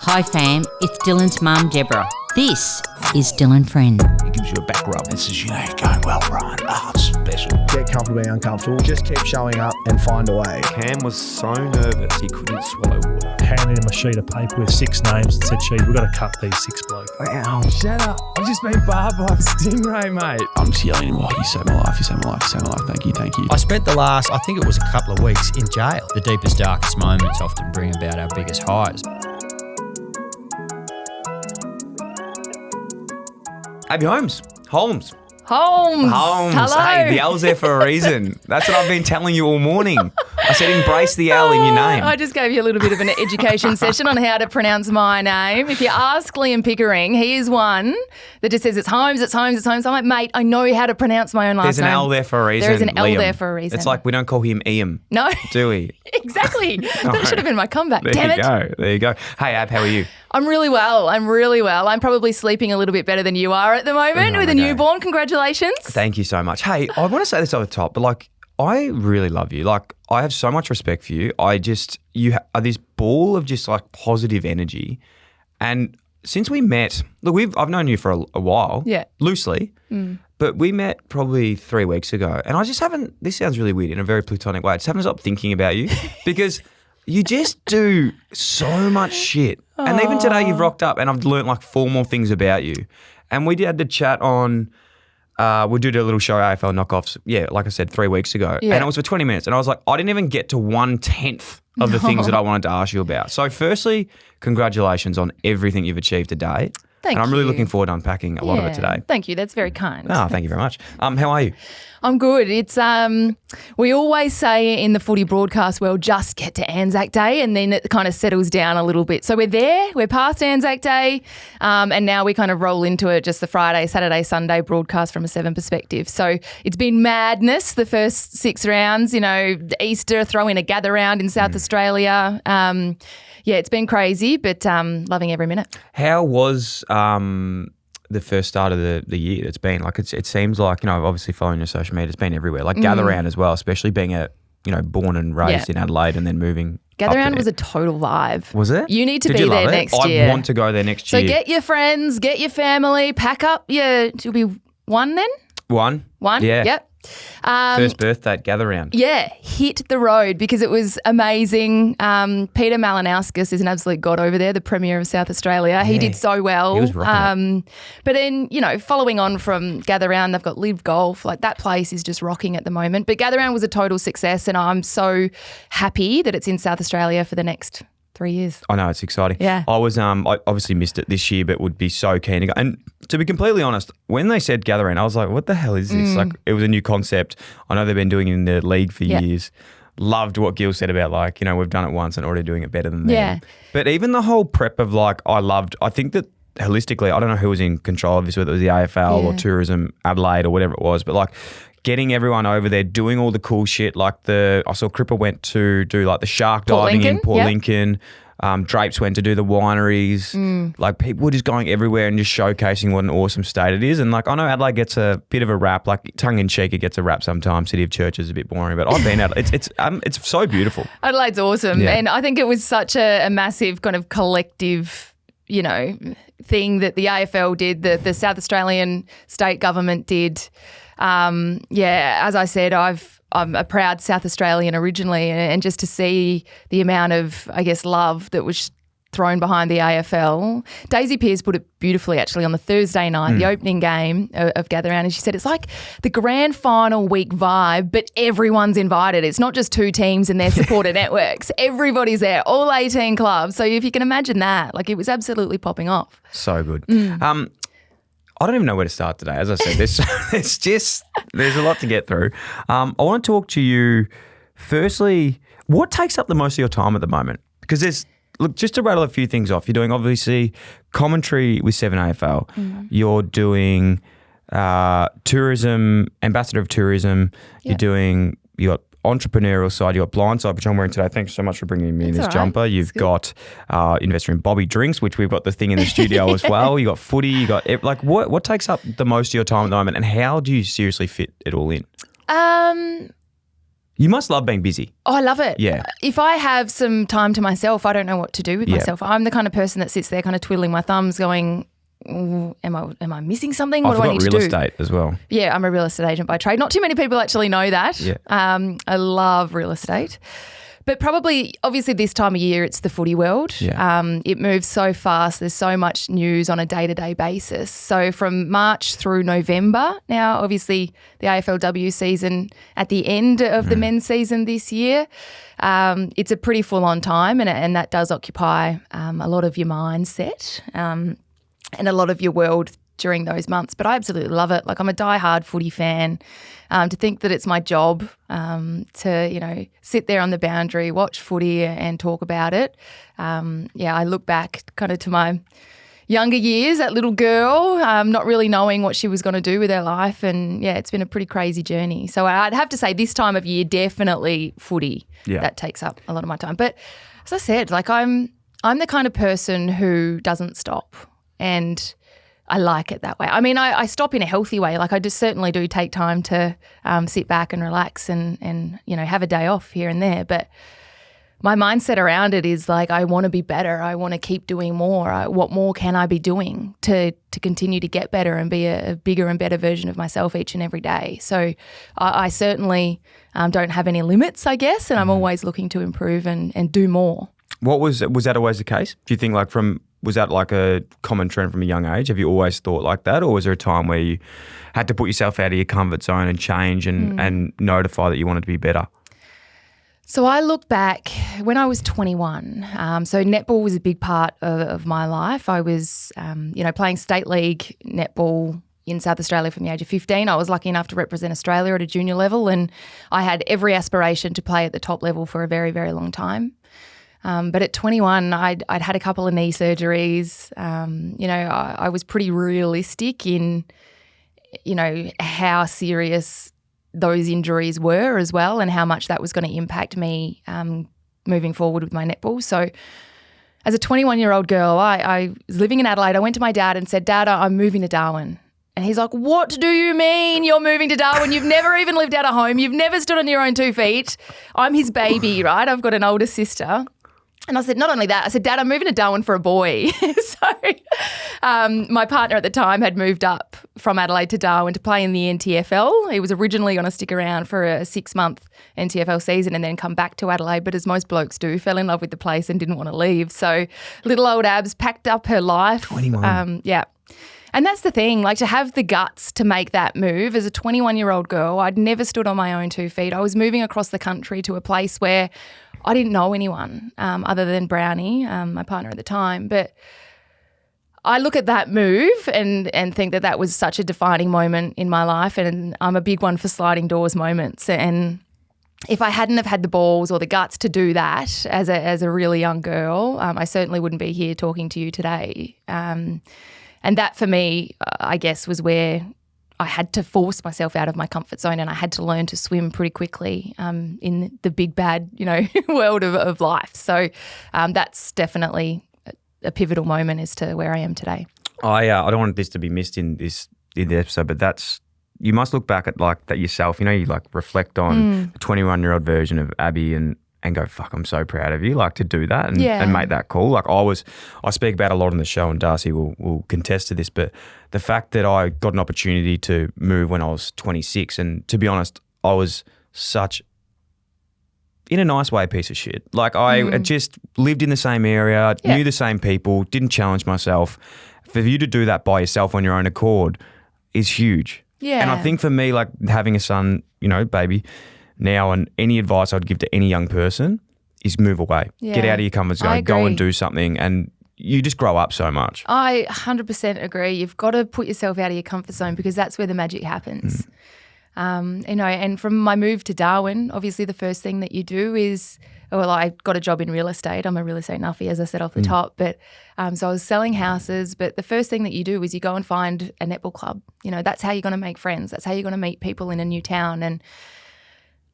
Hi fam, it's Dylan's mum Deborah. This is Dyl Friends. It gives you a back rub and says, you know, you're going well, Brian. Oh, it's special. Get comfortable, be uncomfortable. Just keep showing up and find a way. Cam was so nervous he couldn't swallow water. Handed him a sheet of paper with 6 names and said, Chief, we've got to cut these 6 blokes. Wow, shut up. I've just been barbed by a stingray, mate. I'm just yelling anymore. You saved my life, you saved my life, you saved my life. Thank you, thank you. I spent the last, I think it was a couple of weeks in jail. The deepest, darkest moments often bring about our biggest highs. Abbey Holmes. Holmes. Hello. Hey, the L's there for a reason. That's what I've been telling you all morning. I said embrace the L in your name. I just gave you a little bit of an education session on how to pronounce my name. If you ask Liam Pickering, he is one that just says it's Holmes, it's Holmes, it's Holmes. I'm like, mate, I know how to pronounce my own last name. There's an L there for a reason. There is an L Liam. there for a reason. It's like we don't call him Ian. No. Do we? Exactly. That should have been my comeback. There Damn you it. go. There you go. Hey, Ab, how are you? I'm really well. I'm probably sleeping a little bit better than you are at the moment with a newborn. Congratulations. Thank you so much. Hey, I want to say this over the top, but like, I really love you. Like, I have so much respect for you. You are this ball of just like positive energy. And since we met, look, I've known you for a while, loosely, but we met probably 3 weeks ago. And I just haven't, this sounds really weird in a very platonic way, I just haven't stopped thinking about you because you just do so much shit. And even today you've rocked up and I've learnt like 4 more things about you. And we had to chat on, we did a little show, AFL knockoffs, like I said, 3 weeks ago. Yeah. And it was for 20 minutes. And I was like, I didn't even get to 1/10 of the things that I wanted to ask you about. So firstly, congratulations on everything you've achieved today. Thank you. And I'm really looking forward to unpacking a lot of it today. Thank you. That's very kind. Oh, thank you very much. How are you? I'm good. It's we always say in the footy broadcast world, just get to Anzac Day and then it kind of settles down a little bit. So we're there, we're past Anzac Day, and now we kind of roll into it, just the Friday, Saturday, Sunday broadcast from a 7 perspective. So it's been madness the first 6 rounds, Easter, throw in a gather round in South Australia. It's been crazy, but loving every minute. How was the first start of the year it's been? Like it seems like, obviously following your social media, it's been everywhere. Like gather round as well, especially being born and raised in Adelaide and then moving. Gather round was a total vibe. Was it? You need to be there next year. I want to go there next year. So get your friends, get your family, pack up you'll be one then? One? Yeah. Yep. First birthday at gather round. Yeah, hit the road because it was amazing. Peter Malinauskas is an absolute god over there, the Premier of South Australia. Yeah. He did so well. He was rocking it. But then, following on from Gather Round, they've got Live Golf. Like that place is just rocking at the moment. But Gather Round was a total success and I'm so happy that it's in South Australia for the next 3 years. I know, it's exciting. Yeah. I was I obviously missed it this year, but would be so keen to go. And to be completely honest, when they said gather round, I was like, what the hell is this? Like, it was a new concept. I know they've been doing it in the league for years. Loved what Gil said about we've done it once and already doing it better than them. Yeah. But even the whole prep of I think that holistically, I don't know who was in control of this, whether it was the AFL or Tourism Adelaide or whatever it was, but getting everyone over there, doing all the cool shit. I saw Cripper went to do the shark diving in Port Lincoln. Drapes went to do the wineries. People were just going everywhere and just showcasing what an awesome state it is. And I know Adelaide gets a bit of a rap, tongue in cheek, it gets a rap sometimes. City of Church is a bit boring, but I've been out. It's so beautiful. Adelaide's awesome, and I think it was such a massive kind of collective, thing that the AFL did, the South Australian state government did. As I said, I'm a proud South Australian originally, and just to see the amount of, love that was thrown behind the AFL. Daisy Pearce put it beautifully actually on the Thursday night, the opening game of Gather Round, and she said it's like the grand final week vibe, but everyone's invited. It's not just 2 teams and their supporter networks. Everybody's there, all 18 clubs. So if you can imagine that, it was absolutely popping off. So good. I don't even know where to start today. As I said, there's a lot to get through. I want to talk to you, firstly, what takes up the most of your time at the moment? Because just to rattle a few things off, you're doing obviously commentary with 7AFL. You're doing tourism, ambassador of tourism. You got entrepreneurial side, you've got blind side, which I'm wearing today. Thanks so much for bringing me in this jumper. You've got investor in Bobby Drinks, which we've got the thing in the studio as well. You got footy, you got what takes up the most of your time at the moment, and how do you seriously fit it all in? You must love being busy. Oh, I love it. Yeah. If I have some time to myself, I don't know what to do with myself. I'm the kind of person that sits there kind of twiddling my thumbs going, am I missing something? What do I need to do? real estate as well. Yeah, I'm a real estate agent by trade. Not too many people actually know that. Yeah. I love real estate. But probably, obviously, this time of year, it's the footy world. Yeah. It moves so fast. There's so much news on a day-to-day basis. So from March through November, now obviously the AFLW season at the end of the men's season this year, it's a pretty full-on time, and that does occupy a lot of your mindset and a lot of your world during those months. But I absolutely love it. Like, I'm a diehard footy fan. To think that it's my job to, sit there on the boundary, watch footy and talk about it. I look back kind of to my younger years, that little girl, not really knowing what she was going to do with her life. And, it's been a pretty crazy journey. So I'd have to say this time of year, definitely footy. Yeah. That takes up a lot of my time. But as I said, like I'm the kind of person who doesn't stop, and I like it that way. I mean, I stop in a healthy way. Like, I just certainly do take time to sit back and relax and have a day off here and there. But my mindset around it is like, I want to be better. I want to keep doing more. What more can I be doing to continue to get better and be a bigger and better version of myself each and every day? So I certainly don't have any limits, I guess, and I'm always looking to improve and do more. Was that always the case? Do you think was that like a common trend from a young age? Have you always thought like that, or was there a time where you had to put yourself out of your comfort zone and change and notify that you wanted to be better? So I look back when I was 21. So netball was a big part of my life. I was, playing state league netball in South Australia from the age of 15. I was lucky enough to represent Australia at a junior level, and I had every aspiration to play at the top level for a very, very long time. But at 21, I'd had a couple of knee surgeries. I was pretty realistic in, how serious those injuries were as well, and how much that was going to impact me moving forward with my netball. So as a 21-year-old girl, I was living in Adelaide. I went to my dad and said, "Dad, I'm moving to Darwin." And he's like, "What do you mean you're moving to Darwin? You've never even lived out of home. You've never stood on your own 2 feet." I'm his baby, right? I've got an older sister. And I said, not only that, I said, "Dad, I'm moving to Darwin for a boy." So my partner at the time had moved up from Adelaide to Darwin to play in the NTFL. He was originally going to stick around for a 6-month NTFL season and then come back to Adelaide, but as most blokes do, fell in love with the place and didn't want to leave. So little old Abs packed up her life. 21. Yeah. And that's the thing, like, to have the guts to make that move. As a 21-year-old girl, I'd never stood on my own 2 feet. I was moving across the country to a place where I didn't know anyone other than Brownie, my partner at the time. But I look at that move and think that was such a defining moment in my life, and I'm a big one for sliding doors moments. And if I hadn't have had the balls or the guts to do that as a really young girl, I certainly wouldn't be here talking to you today. And that for me, I guess, was where I had to force myself out of my comfort zone, and I had to learn to swim pretty quickly in the big bad, world of life. So that's definitely a pivotal moment as to where I am today. I don't want this to be missed in the episode, but you must look back at like that yourself. You like reflect on the 21-year-old version of Abbey and go, fuck, I'm so proud of you, like, to do that and make that call. Like, I speak about a lot on the show, and Darcy will contest to this, but the fact that I got an opportunity to move when I was 26, and to be honest, I was such, in a nice way, a piece of shit. Like, I just lived in the same area, knew the same people, didn't challenge myself. For you to do that by yourself on your own accord is huge. Yeah. And I think for me, like, having a son, baby, now, and any advice I'd give to any young person is move away. Yeah. Get out of your comfort zone. Go and do something, and you just grow up so much. I 100% agree. You've got to put yourself out of your comfort zone, because that's where the magic happens. And from my move to Darwin, obviously the first thing that you do is, I got a job in real estate. I'm a real estate nuffie, as I said off the top. But so I was selling houses. But the first thing that you do is you go and find a netball club. That's how you're going to make friends. That's how you're going to meet people in a new town. And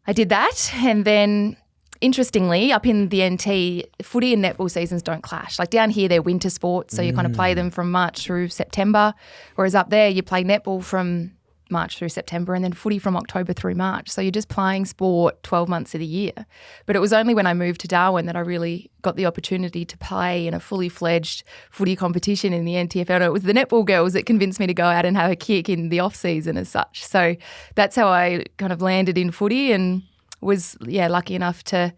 I did that, and then interestingly, up in the NT, footy and netball seasons don't clash. Like, down here, they're winter sports, so you kind of play them from March through September, whereas up there, you play netball from March through September, and then footy from October through March. So you're just playing sport 12 months of the year. But it was only when I moved to Darwin that I really got the opportunity to play in a fully fledged footy competition in the NTFL. And it was the netball girls that convinced me to go out and have a kick in the off season as such. So that's how I kind of landed in footy, and was lucky enough to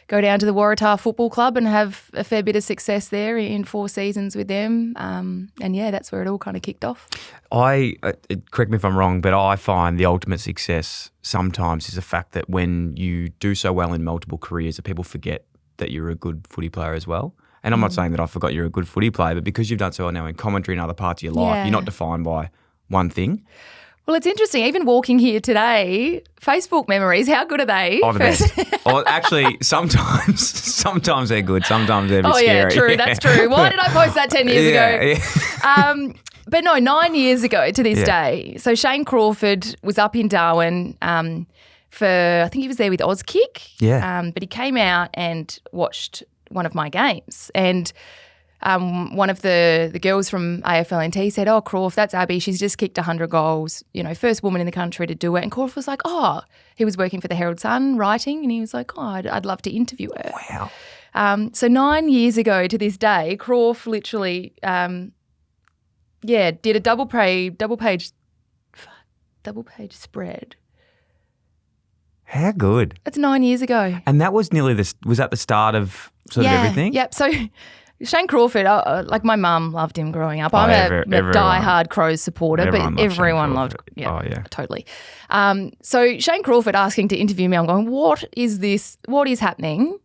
go down to the Waratah Football Club and have a fair bit of success there in 4 seasons with them. And that's where it all kind of kicked off. Correct me if I'm wrong, but I find the ultimate success sometimes is the fact that when you do so well in multiple careers, that people forget that you're a good footy player as well. And I'm not saying that I forgot you're a good footy player, but because you've done so well now in commentary and other parts of your life, you're not defined by one thing. Well, it's interesting. Even walking here today, Facebook memories, how good are they? Oh, the best. Well, actually, sometimes they're good. Sometimes they're a bit scary. Oh, yeah, true. That's true. Why did I post that 10 years ago? Yeah. But no, 9 years ago to this day. So Shane Crawford was up in Darwin for, I think he was there with Auskick. Yeah. But he came out and watched one of my games. And one of the girls from AFLNT said, "Oh, Crawf, that's Abbey. She's just kicked 100 goals. You know, first woman in the country to do it." And Crawf was like, "Oh," he was working for the Herald Sun writing, and he was like, "Oh, I'd love to interview her." Wow. So 9 years ago to this day, Crawf literally, did a double page spread. How good. That's 9 years ago. And that was was that the start of sort of everything? Yep. So Shane Crawford, like my mum loved him growing up. I'm a diehard Crows supporter, but everyone loved totally. So Shane Crawford asking to interview me, I'm going, what is this? What is happening?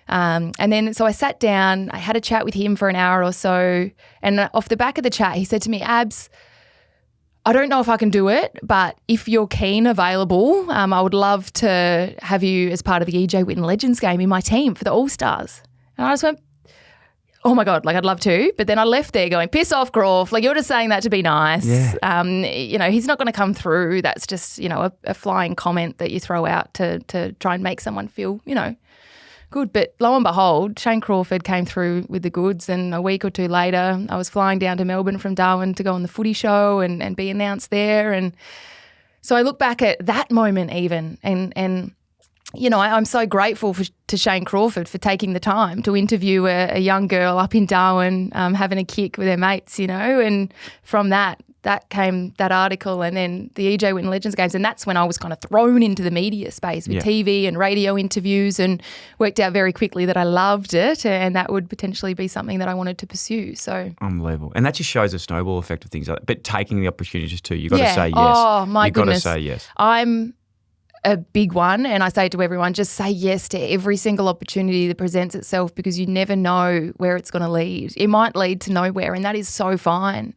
And then so I sat down, I had a chat with him for an hour or so, and off the back of the chat, he said to me, "Abs, I don't know if I can do it, but if you're keen, available, I would love to have you as part of the EJ Whitten Legends game in my team for the All-Stars." And I just went, oh my God, like I'd love to. But then I left there going, piss off, Crawf. Like you're just saying that to be nice. Yeah. He's not going to come through. That's just, a flying comment that you throw out to try and make someone feel, good. But lo and behold, Shane Crawford came through with the goods, and a week or two later I was flying down to Melbourne from Darwin to go on the footy show and be announced there. And so I look back at that moment even and I'm so grateful to Shane Crawford for taking the time to interview a young girl up in Darwin having a kick with her mates, and from that came that article and then the EJ Whitten Legends games, and that's when I was kind of thrown into the media space with TV and radio interviews, and worked out very quickly that I loved it and that would potentially be something that I wanted to pursue. So unbelievable. And that just shows the snowball effect of things like that. But taking the opportunities too, you've got to say yes. Oh, my goodness. You've got to say yes. I'm a big one, and I say to everyone, just say yes to every single opportunity that presents itself, because you never know where it's going to lead. It might lead to nowhere, and that is so fine,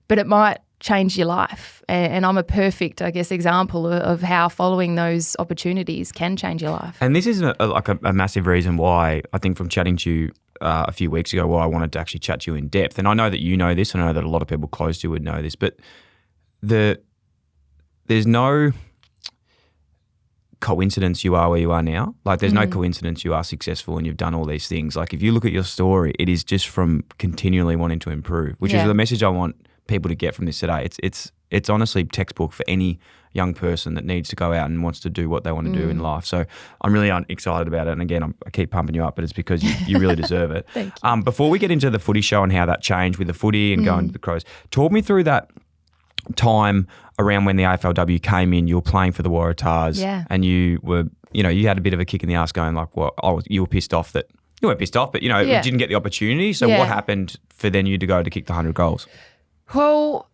but it might change your life. And I'm a perfect, I guess, example of how following those opportunities can change your life. And this is a massive reason why I think from chatting to you a few weeks ago, why I wanted to actually chat to you in depth. And I know that you know this, and I know that a lot of people close to you would know this, but there's no coincidence you are where you are now. Like there's no coincidence you are successful and you've done all these things. Like if you look at your story, it is just from continually wanting to improve, which is the message I want people to get from this today. It's honestly textbook for any young person that needs to go out and wants to do what they want to do in life. So I'm really excited about it. And again, I keep pumping you up, but it's because you really deserve it. Thank you. Before we get into the footy show and how that changed with the footy and going to the Crows, talk me through that time around when the AFLW came in. You were playing for the Waratahs, and you were, you had a bit of a kick in the ass going like, you were pissed off that you weren't pissed off, but you didn't get the opportunity. So what happened for then you to go to kick the 100 goals? Well,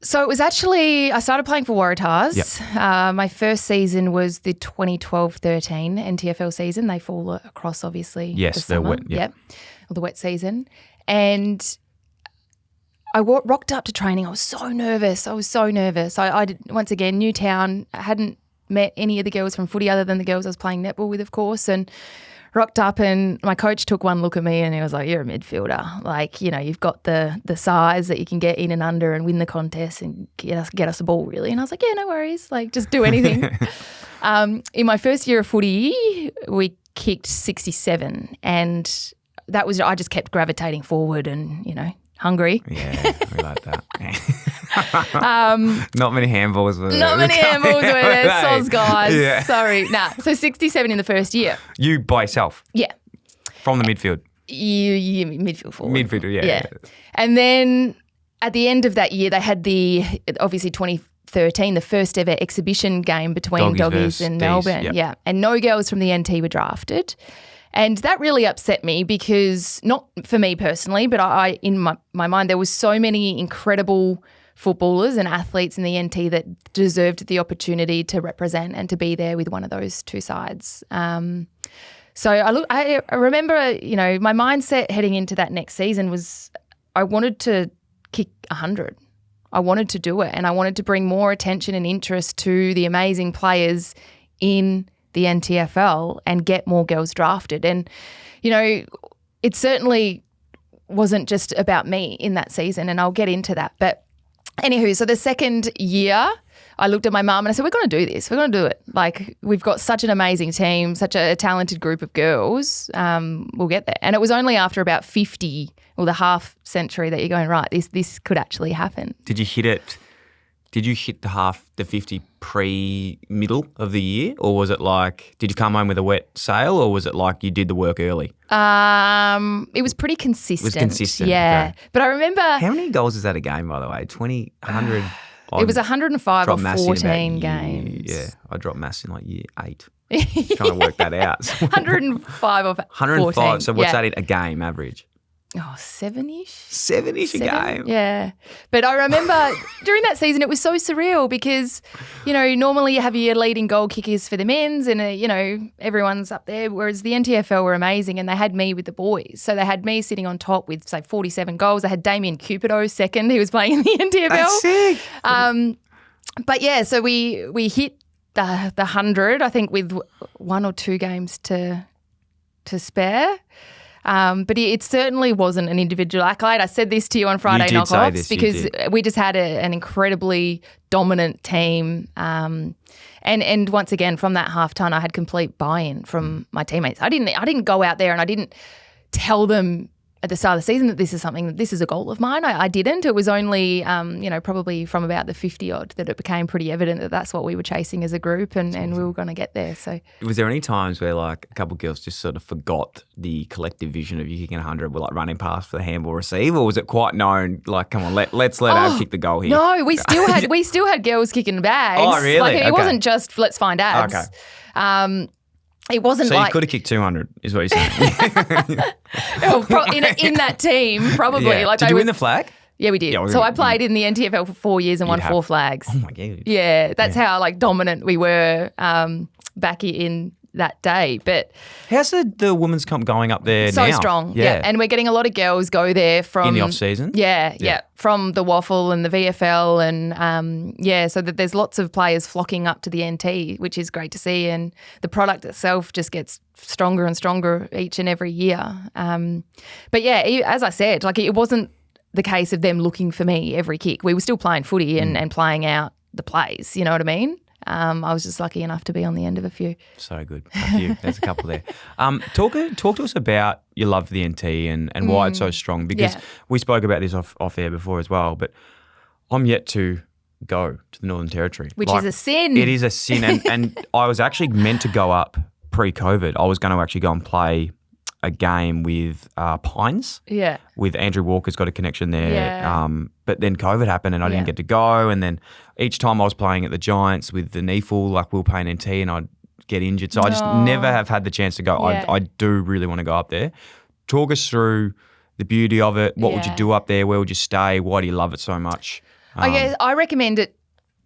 so it was actually, I started playing for Waratahs. Yep. My first season was the 2012-13 NTFL season. They fall across, obviously. Yes, they're wet. Yep. Or the wet season. And I rocked up to training. I was so nervous. I did, once again, new town. I hadn't met any of the girls from footy other than the girls I was playing netball with, of course, and rocked up, and my coach took one look at me and he was like, "You're a midfielder. Like, you've got the size that you can get in and under and win the contest and get us a ball, really." And I was like, "Yeah, no worries. Like, just do anything." In my first year of footy, we kicked 67, and that was, I just kept gravitating forward and, hungry. Yeah, we like that. Not many handballs were there. Not many handballs were there, No. soz guys. Yeah. Sorry. Nah. So 67 in the first year. You by yourself Yeah. from the midfield. You midfield forward. Midfielder, yeah. And then at the end of that year, they had obviously 2013, the first ever exhibition game between Doggies and Melbourne. Yep. Yeah. And no girls from the NT were drafted. And that really upset me because, not for me personally, but I in my mind, there was so many incredible footballers and athletes in the NT that deserved the opportunity to represent and to be there with one of those two sides. So I remember, my mindset heading into that next season was I wanted to kick 100. I wanted to do it, and I wanted to bring more attention and interest to the amazing players in the NTFL and get more girls drafted. And, it certainly wasn't just about me in that season, and I'll get into that. But anywho, so the second year, I looked at my mum and I said, we're going to do this. We're going to do it. Like, we've got such an amazing team, such a talented group of girls. We'll get there. And it was only after about 50 or the half century that you're going, right, this could actually happen. Did you hit it? Did you hit the 50 pre-middle of the year? Or was it like, did you come home with a wet sail, or was it like you did the work early? It was pretty consistent. It was consistent, yeah. okay. But I remember... How many goals is that a game, by the way? 20, 100? It was 105 or dropped maths in about 14 games. Yeah, I dropped maths in like year 8. Trying to work that out. 105 or 105. 14. So what's yeah. that in a game average? Oh, 7-ish? 7-ish a game. Yeah. But I remember during that season it was so surreal because, normally you have your leading goal kickers for the men's and, everyone's up there, whereas the NTFL were amazing and they had me with the boys. So they had me sitting on top with, say, 47 goals. They had Damien Cupido second, who was playing in the NTFL. That's sick. But, yeah, so we hit the 100, I think, with 1 or 2 games to spare. But it certainly wasn't an individual accolade. I said this to you on Friday Knockoffs because we just had an incredibly dominant team. And once again, from that half ton, I had complete buy-in from my teammates. I didn't go out there and I didn't tell them at the start of the season that this is a goal of mine. I didn't. It was only, probably from about the 50 odd that it became pretty evident that that's what we were chasing as a group and we were going to get there. So, was there any times where like a couple of girls just sort of forgot the collective vision of you kicking 100, were like running past for the handball receive, or was it quite known? Like, come on, let's let Ab kick the goal here. No, we still had girls kicking bags. Oh, really? Like, it Okay. wasn't just let's find Abs. Okay. It wasn't So like you could have kicked 200, is what you're saying. in that team, probably. Yeah. Like, Did you win the flag? Yeah, we did. Yeah, so I played in the NTFL for 4 years and won 4 flags. Oh my God. Yeah, that's how dominant we were back in that day. But how's the women's comp going up there so now? strong. Yeah. And we're getting a lot of girls go there from in the off season. Yeah, from the Waffle and the VFL and so that there's lots of players flocking up to the NT, which is great to see, and the product itself just gets stronger and stronger each and every year. But yeah, as I said, like, it wasn't the case of them looking for me every kick. We were still playing footy and playing out the plays, you know what I mean? I was just lucky enough to be on the end of a few. So good. A few. There's a couple there. Talk to us about your love for the NT and why it's so strong, because we spoke about this off air before as well, but I'm yet to go to the Northern Territory. Which is a sin. It is a sin. And I was actually meant to go up pre-COVID. I was going to actually go and play a game with Pines. Yeah. With Andrew Walker's got a connection there. Yeah. But then COVID happened and I didn't get to go. And then each time I was playing at the Giants with the knee full, like we were playing NT and I'd get injured. So I just never have had the chance to go. Yeah. I do really want to go up there. Talk us through the beauty of it. What would you do up there? Where would you stay? Why do you love it so much? I guess I recommend it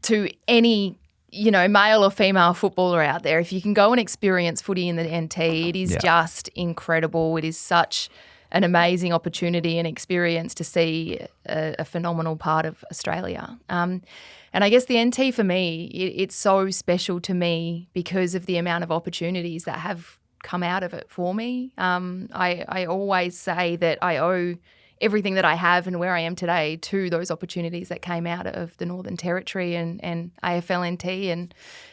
to any male or female footballer out there. If you can go and experience footy in the NT, it is just incredible. It is such an amazing opportunity and experience to see a phenomenal part of Australia. And I guess the NT for me, it's so special to me because of the amount of opportunities that have come out of it for me. I always say that I owe everything that I have and where I am today to those opportunities that came out of the Northern Territory and AFLNT and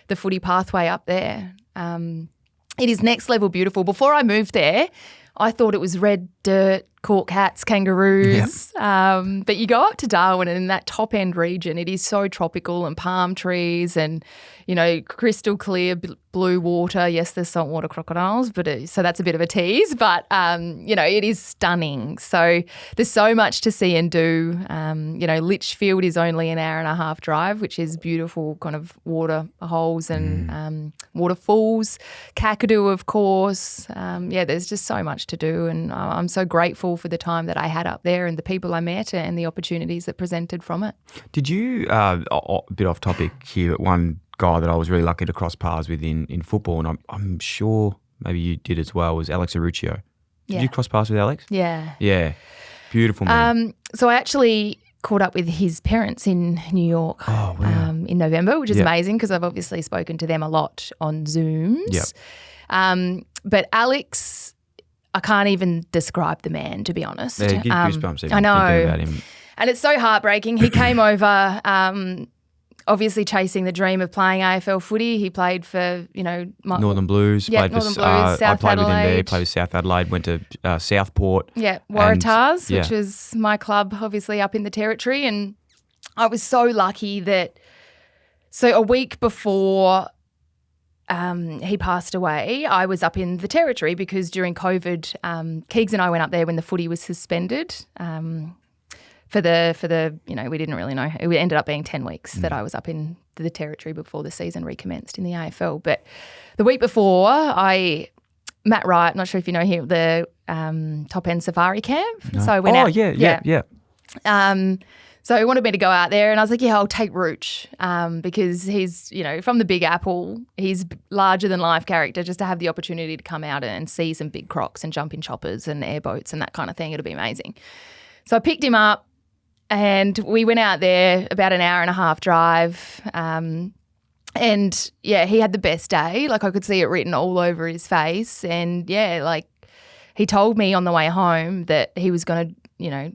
the footy pathway up there. It is next level beautiful. Before I moved there, I thought it was red dirt, caught cats, kangaroos. But you go up to Darwin, and in that top end region, it is so tropical and palm trees and, you know, crystal clear blue water. Yes, there's saltwater crocodiles, but so that's a bit of a tease. But, you know, it is stunning. So there's so much to see and do. You know, Litchfield is only an hour and a half drive, which is beautiful kind of water holes and waterfalls. Kakadu, of course. There's just so much to do, and I'm so grateful for the time that I had up there and the people I met and the opportunities that presented from it. Did you, a bit off topic here, but one guy that I was really lucky to cross paths with in football, and I'm sure maybe you did as well, was Alex Raruccio. Did you cross paths with Alex? Yeah. Yeah. Beautiful man. So I actually caught up with his parents in New York in November, which is amazing because I've obviously spoken to them a lot on Zooms. Yep. But Alex, I can't even describe the man, to be honest. Yeah, you get goosebumps even I know. thinking about him. And it's so heartbreaking. He came over obviously chasing the dream of playing AFL footy. He played for, you know... Northern Blues. Played for, Northern Blues, South I played Adelaide. with him there, played with South Adelaide, went to Southport. Yeah, Waratahs, which was my club, obviously, up in the Territory. And I was so lucky that... So a week before he passed away, I was up in the Territory because during COVID, Keegan and I went up there when the footy was suspended. For the you know, we didn't really know. It ended up being 10 weeks that I was up in the Territory before the season recommenced in the AFL. But the week before, Matt Wright, not sure if you know him, the top end safari camp. No. So I went out. Yeah. So he wanted me to go out there, and I was like, I'll take Rooch because he's, you know, from the Big Apple. He's larger than life character. Just to have the opportunity to come out and see some big crocs and jump in choppers and airboats and that kind of thing, it'll be amazing. So I picked him up. And we went out there, about an hour and a half drive. And he had the best day. Like, I could see it written all over his face. And he told me on the way home that he was going to, you know,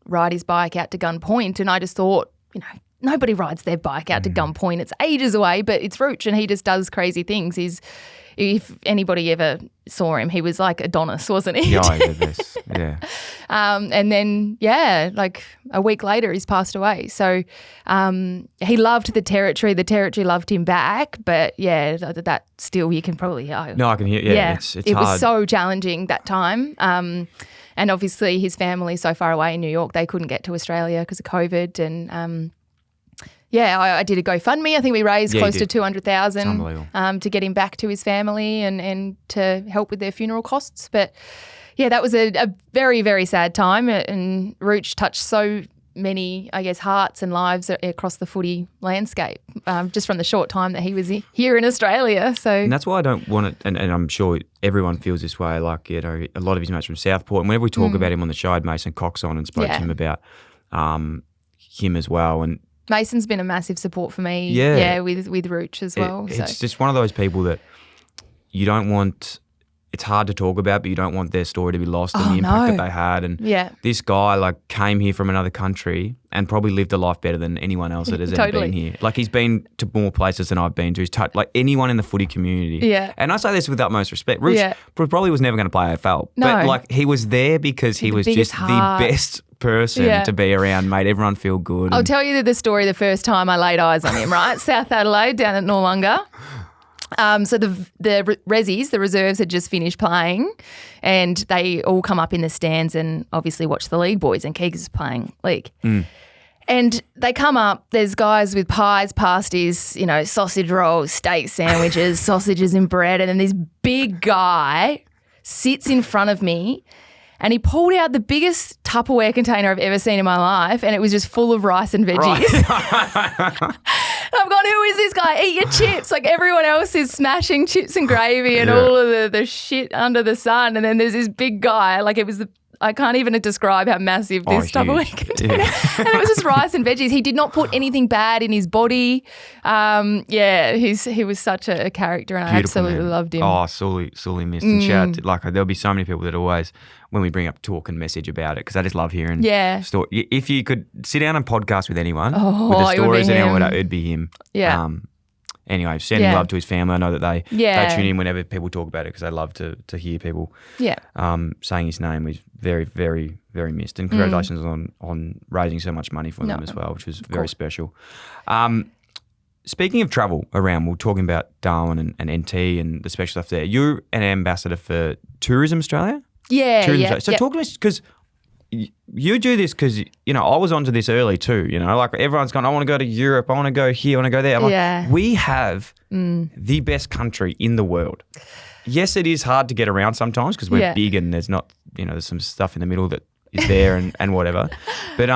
ride his bike out to Gunpoint. And I just thought, you know, nobody rides their bike out to Gunpoint. It's ages away, but it's Rooch and he just does crazy things. If anybody ever saw him, he was like Adonis, wasn't he? Yeah. And then, like a week later, he's passed away. So he loved the Territory. The Territory loved him back. But, that still you can probably hear. No, I can hear. Yeah, it's it hard. was so challenging that time. And obviously his family's so far away in New York, they couldn't get to Australia because of COVID. And I did a GoFundMe. I think we raised close to $200,000 to get him back to his family and to help with their funeral costs. But that was a very, very sad time. And Rooch touched so many, I guess, hearts and lives across the footy landscape just from the short time that he was here in Australia. So, and that's why I don't want it, and I'm sure everyone feels this way, like, you know, a lot of his mates from Southport. And whenever we talk about him on the show, I had Mason Cox on and spoke to him about him as well. And Mason's been a massive support for me, with Rooch as well. It's just one of those people that you don't want. It's hard to talk about, but you don't want their story to be lost and the impact that they had. And this guy came here from another country and probably lived a life better than anyone else that has ever been here. Like, he's been to more places than I've been to. He's touched like anyone in the footy community. Yeah. And I say this with utmost respect. Rooch probably was never going to play AFL, but he was there because he was just the best person to be around, made everyone feel good. I'll tell you the story the first time I laid eyes on him, right? South Adelaide down at Noarlunga. So the Rezzies, the reserves, had just finished playing and they all come up in the stands and obviously watch the league boys, and Keegan's playing league. And they come up, there's guys with pies, pasties, you know, sausage rolls, steak sandwiches, sausages and bread, and then this big guy sits in front of me and he pulled out the biggest Tupperware container I've ever seen in my life, and it was just full of rice and veggies. I've gone, who is this guy? Eat your chips. Like, everyone else is smashing chips and gravy and all of the shit under the sun. And then there's this big guy, like, it was I can't even describe how massive this Tupperware container. And it was just rice and veggies. He did not put anything bad in his body. He was such a character, and beautiful, I absolutely loved him. Oh, sorely missed. And shout out, like, there'll be so many people that always, when we bring up talk and message about it, because I just love hearing story. If you could sit down and podcast with anyone with the stories, it'd be him. Yeah. anyway, sending Yeah. love to his family. I know that they Yeah. tune in whenever people talk about it because they love to hear people Yeah. saying his name. He's very, very, very missed. And congratulations on raising so much money for them as well, which was very special. Speaking of travel around, we're talking about Darwin and NT and the special stuff there. You're an ambassador for Tourism Australia? Yeah. Tourism Yeah. Australia. So yeah. talk to us, because you do this because, I was onto this early too, like everyone's gone, I want to go to Europe, I want to go here, I want to go there. I'm Yeah. like, we have the best country in the world. Yes, it is hard to get around sometimes because we're Yeah. big and there's not, there's some stuff in the middle that is there and whatever. But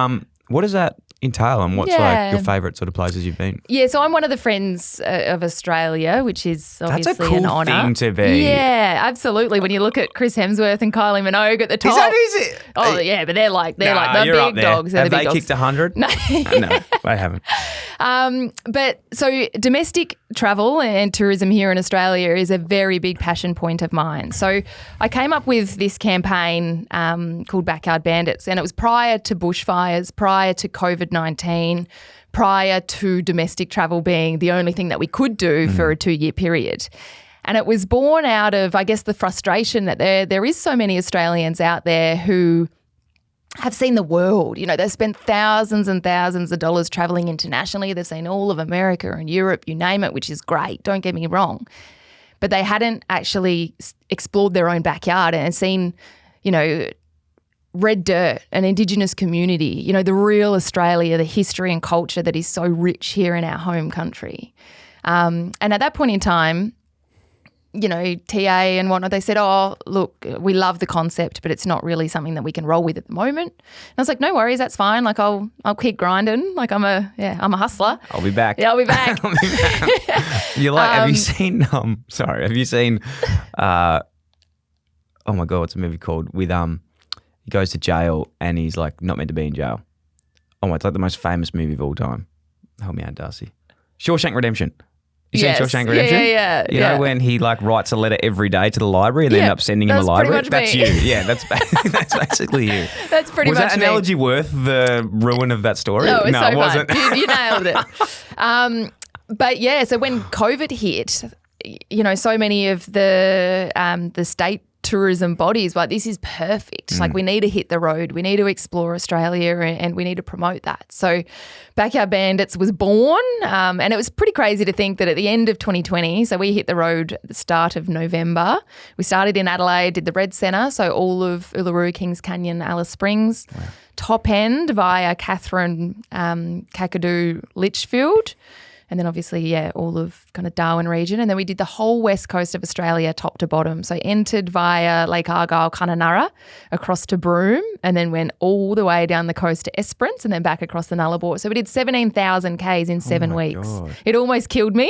what does that entail and what's like your favourite sort of places you've been? Yeah, so I'm one of the Friends of Australia, which is obviously That's a cool an honour. thing to be. Yeah, absolutely. When you look at Chris Hemsworth and Kylie Minogue at the top. Is it? Oh, yeah, but they're like the you're up big there. dogs. They're Have the big they dogs. kicked 100? No. No, they haven't. But so domestic travel and tourism here in Australia is a very big passion point of mine. So I came up with this campaign called Backyard Bandits, and it was prior to bushfires, prior to COVID-19, prior to domestic travel being the only thing that we could do for a 2-year period. And it was born out of, I guess, the frustration that there is so many Australians out there who have seen the world. They've spent thousands and thousands of dollars traveling internationally. They've seen all of America and Europe, you name it, which is great. Don't get me wrong. But they hadn't actually explored their own backyard and seen, red dirt, an Indigenous community, the real Australia, the history and culture that is so rich here in our home country. And at that point in time, TA and whatnot, they said, oh, look, we love the concept, but it's not really something that we can roll with at the moment. And I was like, no worries, that's fine. Like, I'll keep grinding. Like, I'm a hustler. I'll be back. Yeah, I'll be back. You're like, have you seen, oh my God, what's a movie called with, he goes to jail and he's like not meant to be in jail. Oh my, it's like the most famous movie of all time. Help me out, Darcy. Shawshank Redemption. You seen Shawshank Redemption? Yeah. You know when he like writes a letter every day to the library and they end up sending him a library? That's me. you. Yeah, that's basically you. That's pretty Was much that me. analogy worth the ruin of that story? No, it was so it wasn't. fun. You nailed it. But yeah, so when COVID hit, so many of the state tourism bodies like, this is perfect. Like, we need to hit the road. We need to explore Australia and we need to promote that. So Backyard Bandits was born, and it was pretty crazy to think that at the end of 2020, so we hit the road at the start of November. We started in Adelaide, did the Red Centre, so all of Uluru, Kings Canyon, Alice Springs, top end via Catherine, Kakadu, Litchfield. And then obviously, all of kind of Darwin region. And then we did the whole west coast of Australia top to bottom. So entered via Lake Argyle, Kununurra, across to Broome, and then went all the way down the coast to Esperance and then back across the Nullarbor. So we did 17,000 Ks in 7 weeks. God. It almost killed me.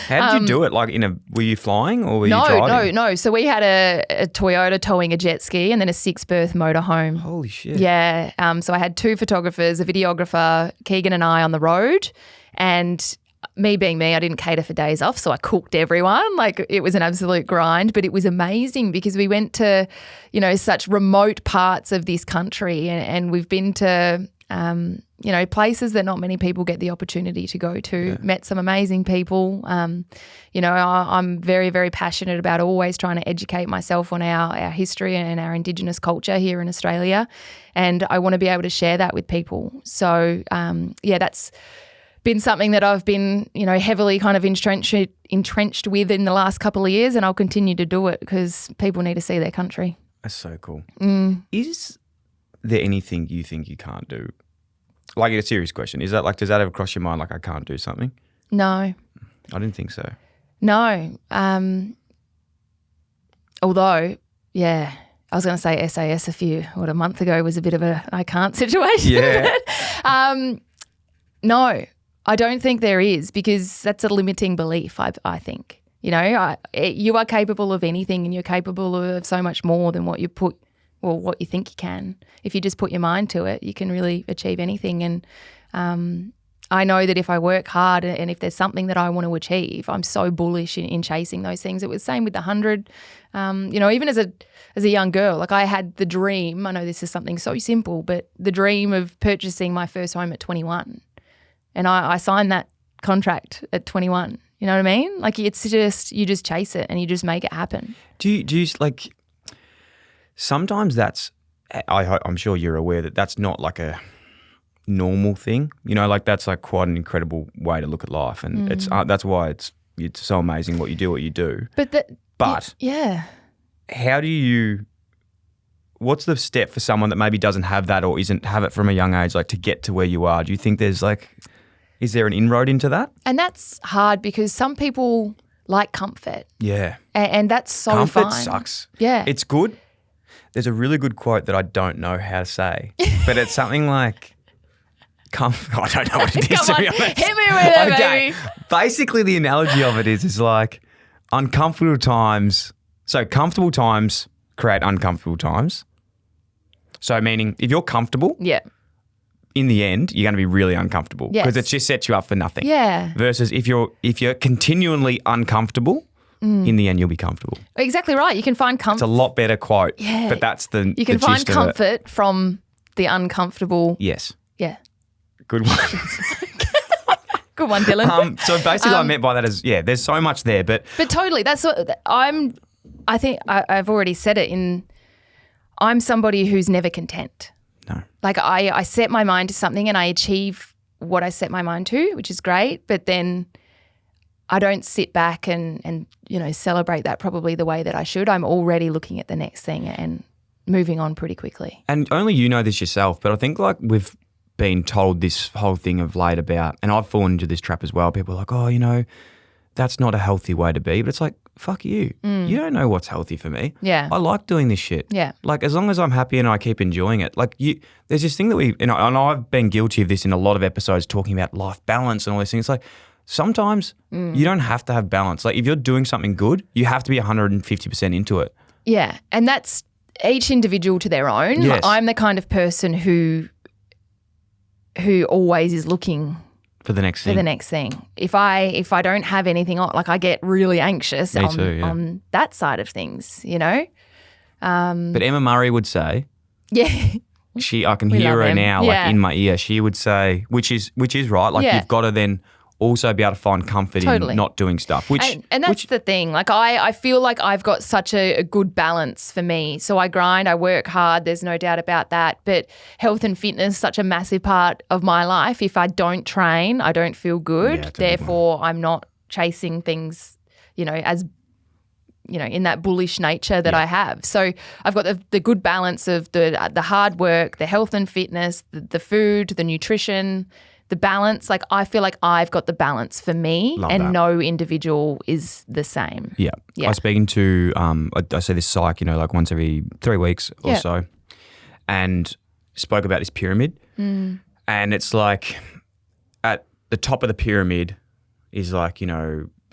How did you do it? Like, were you flying or were you driving? No. So we had a Toyota towing a jet ski and then a 6-berth motorhome. Holy shit. Yeah. So I had 2 photographers, a videographer, Keegan and I on the road. And me being me, I didn't cater for days off, so I cooked everyone. Like, it was an absolute grind, but it was amazing because we went to, such remote parts of this country and we've been to, places that not many people get the opportunity to go to, met some amazing people. I'm very, very passionate about always trying to educate myself on our history and our Indigenous culture here in Australia. And I want to be able to share that with people. So, that's been something that I've been, heavily kind of entrenched with in the last couple of years, and I'll continue to do it because people need to see their country. That's so cool. Is there anything you think you can't do? Like, a serious question. Is that like, does that ever cross your mind, like, I can't do something? No. I didn't think so. No. Although, I was going to say SAS a month ago was a bit of a I can't situation. Yeah. No. I don't think there is, because that's a limiting belief, I think. You are capable of anything and you're capable of so much more than what you think you can. If you just put your mind to it, you can really achieve anything. And I know that if I work hard and if there's something that I want to achieve, I'm so bullish in chasing those things. It was the same with the 100. Even as a young girl, like, I had the dream, I know this is something so simple, but the dream of purchasing my first home at 21. And I signed that contract at 21, You know what I mean? Like it's just, you just chase it and you just make it happen. Do you like, sometimes I'm sure you're aware that that's not like a normal thing, you know, like that's like quite an incredible way to look at life. And it's that's why it's so amazing what you do. But yeah. How do you, what's the step for someone that maybe doesn't have that or isn't have it from a young age, like to get to where you are? Do you think there's like, is there an inroad into that? And that's hard because some people like comfort. Yeah. And that's so comfort fine. Sucks. Yeah. It's good. There's a really good quote that I don't know how to say, but it's something like, I don't know what it is, Come to be on, honest. hit me with it, baby. Basically, the analogy of it is like uncomfortable times. So comfortable times create uncomfortable times. So meaning if you're comfortable, Yeah. in the end, you're going to be really uncomfortable because it just sets you up for nothing. Yeah. Versus if you're continually uncomfortable, in the end, you'll be comfortable. Exactly right. You can find It's comfort. a lot better quote. Yeah. But that's the You can the find gist of it. comfort from the uncomfortable. Yes. Yeah. Good one. Good one, Dylan. So basically, what I meant by that is, there's so much there, but But totally, that's what I think I've already said it I'm somebody who's never content. no. Like I set my mind to something and I achieve what I set my mind to, which is great. But then I don't sit back and celebrate that probably the way that I should. I'm already looking at the next thing and moving on pretty quickly. And only you know this yourself, but I think like we've been told this whole thing of late about, and I've fallen into this trap as well. People are like, oh, that's not a healthy way to be. But it's like, fuck you. You don't know what's healthy for me. Yeah. I like doing this shit. Yeah. Like as long as I'm happy and I keep enjoying it. Like there's this thing that and I've been guilty of this in a lot of episodes talking about life balance and all these things. Like sometimes you don't have to have balance. Like if you're doing something good, you have to be 150% into it. Yeah. And that's each individual to their own. Yes. I'm the kind of person who always is looking For the next for the next thing. If I don't have anything on, like I get really anxious Me too, yeah. on that side of things, But Emma Murray would say, Yeah. I can We hear love her him. now, Yeah. like in my ear. She would say, which is right. Like Yeah. you've got to then also be able to find comfort Totally. in not doing stuff. And that's the thing. Like I feel like I've got such a good balance for me. So I grind, I work hard. There's no doubt about that. But health and fitness, such a massive part of my life. If I don't train, I don't feel good. Yeah, it's a big Therefore, I'm not chasing things, as in that bullish nature that I have. So I've got the good balance of the hard work, the health and fitness, the food, the nutrition, the balance. Like I feel like I've got the balance for me. Love and that. no individual is the same. Yeah. Yeah. I was speaking to, I see this psych, like once every 3 weeks or Yeah. so, and spoke about this pyramid. And it's like at the top of the pyramid is like,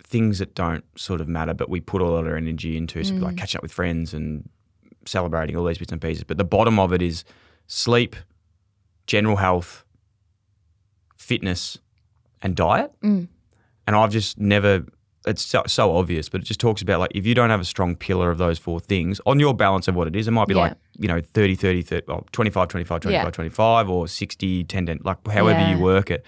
things that don't sort of matter, but we put a lot of our energy into, so like catching up with friends and celebrating all these bits and pieces. But the bottom of it is sleep, general health, fitness, and diet. And I've just never, it's so obvious, but it just talks about like if you don't have a strong pillar of those 4 things on your balance of what it is, it might be Yeah. like, 30, 30, 30, well, 25, 25, 25, Yeah. 25 or 60, 10, 10, like however Yeah. you work it.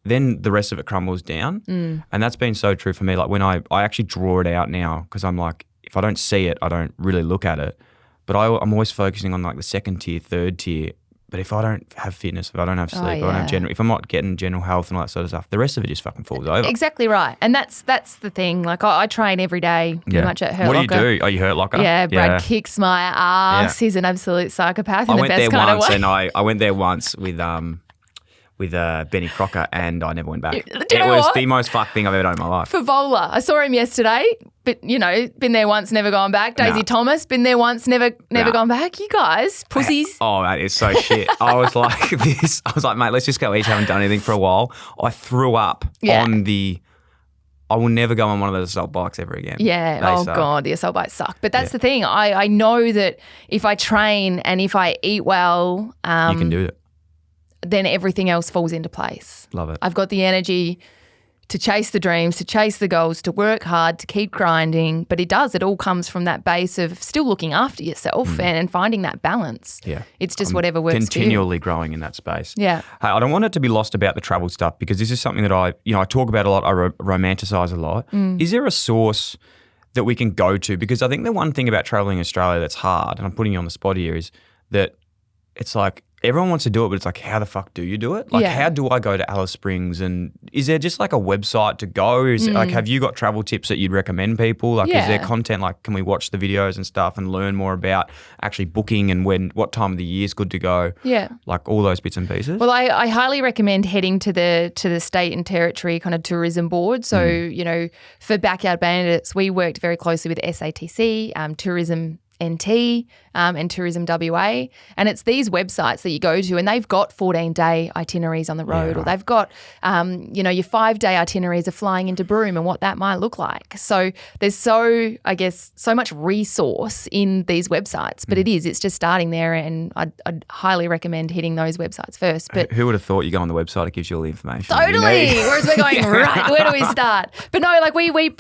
Then the rest of it crumbles down. And that's been so true for me. Like when I actually draw it out now because I'm like, if I don't see it, I don't really look at it. But I'm always focusing on like the second tier, third tier. But if I don't have fitness, if I don't have sleep, if I don't have if I'm not getting general health and all that sort of stuff, the rest of it just fucking falls over. Exactly right. And that's the thing. Like I train every day pretty much at Hurt What Locker. do you do? Are you Hurt Locker? Yeah, Brad kicks my ass. Yeah. He's an absolute psychopath I in the went best there kind of once way. and I went there once with Benny Crocker and I never went back. Do you It know was what? the most fucked thing I've ever done in my life. Favola. I saw him yesterday, but been there once, never gone back. Daisy Nah. Thomas, been there once, never Nah. gone back. You guys, pussies. Oh, mate, it's so shit. I was like this. I was like, mate, let's just go each. Haven't done anything for a while. I threw up on I will never go on one of those assault bikes ever again. Yeah. They Oh suck. God, the assault bikes suck. But that's the thing. I know that if I train and if I eat well, You can do it. then everything else falls into place. Love it. I've got the energy to chase the dreams, to chase the goals, to work hard, to keep grinding. But it all comes from that base of still looking after yourself and finding that balance. Yeah. It's just whatever works continually growing in that space. Yeah. Hey, I don't want it to be lost about the travel stuff because this is something that I talk about a lot, I romanticize a lot. Is there a source that we can go to? Because I think the one thing about traveling in Australia that's hard, and I'm putting you on the spot here, is that it's like everyone wants to do it, but it's like, how the fuck do you do it? Like, how do I go to Alice Springs? And is there just like a website to go? Is like, have you got travel tips that you'd recommend people? Like, is there content? Like, can we watch the videos and stuff and learn more about actually booking and what time of the year is good to go? Yeah. Like all those bits and pieces. Well, I highly recommend heading to the state and territory kind of tourism board. So, for Backyard Bandits, we worked very closely with SATC, Tourism NT and Tourism WA, and it's these websites that you go to and they've got 14-day itineraries on the road, or they've got your 5-day itineraries of flying into Broome and what that might look like. So there's so much resource in these websites, but it's just starting there, and I'd highly recommend hitting those websites first. But who would have thought you go on the website, it gives you all the information totally, whereas we're going right, where do we start? But no, like we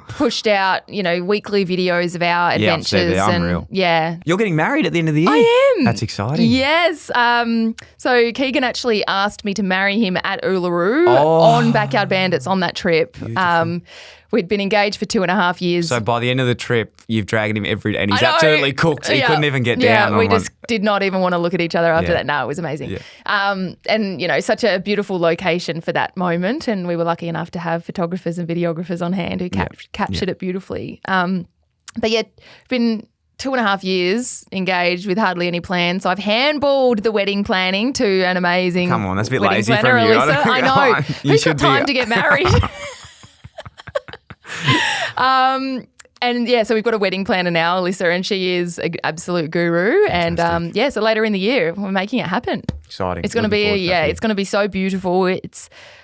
pushed out, weekly videos of our adventures. Unreal. Yeah. You're getting married at the end of the year. I am. That's exciting. Yes. So Keegan actually asked me to marry him at Uluru on Backyard Bandits on that trip. We'd been engaged for 2.5 years. So by the end of the trip, you've dragged him every day and he's absolutely cooked. He couldn't even get down. Yeah, we just did not even want to look at each other after that. No, it was amazing. Yeah. And, such a beautiful location for that moment. And we were lucky enough to have photographers and videographers on hand who captured it beautifully. But been 2.5 years engaged with hardly any plans. So I've handballed the wedding planning to an amazing Come on, that's a bit wedding lazy planner, from you. Alyssa. I know. Who's got time to get married? So we've got a wedding planner now, Alyssa, and she is an absolute guru. Fantastic. And so later in the year, we're making it happen. Exciting. It's going to be it's going to be so beautiful.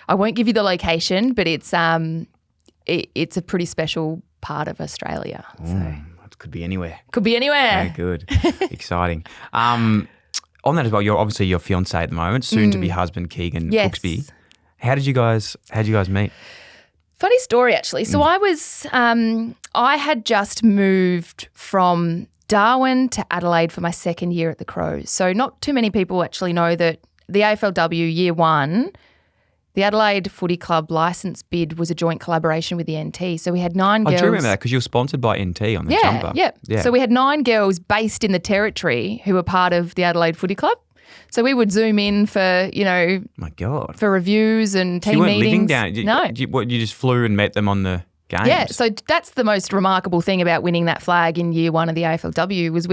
I won't give you the location, but it's a pretty special part of Australia. So. It could be anywhere. Could be anywhere. Very good. Exciting. On that as well, you're obviously your fiance at the moment, soon to be husband Keegan Brooksby. How did you guys meet? Funny story, actually. So I had just moved from Darwin to Adelaide for my second year at the Crows. So not too many people actually know that the AFLW year one, the Adelaide Footy Club licence bid was a joint collaboration with the NT. So we had 9 girls. I do remember that because you were sponsored by NT on the jumper. Yeah. So we had 9 girls based in the territory who were part of the Adelaide Footy Club. So we would Zoom in for, my God, for reviews and team you weren't meetings. Living down. No. You just flew and met them on the games? Yeah, so that's the most remarkable thing about winning that flag in year one of the AFLW was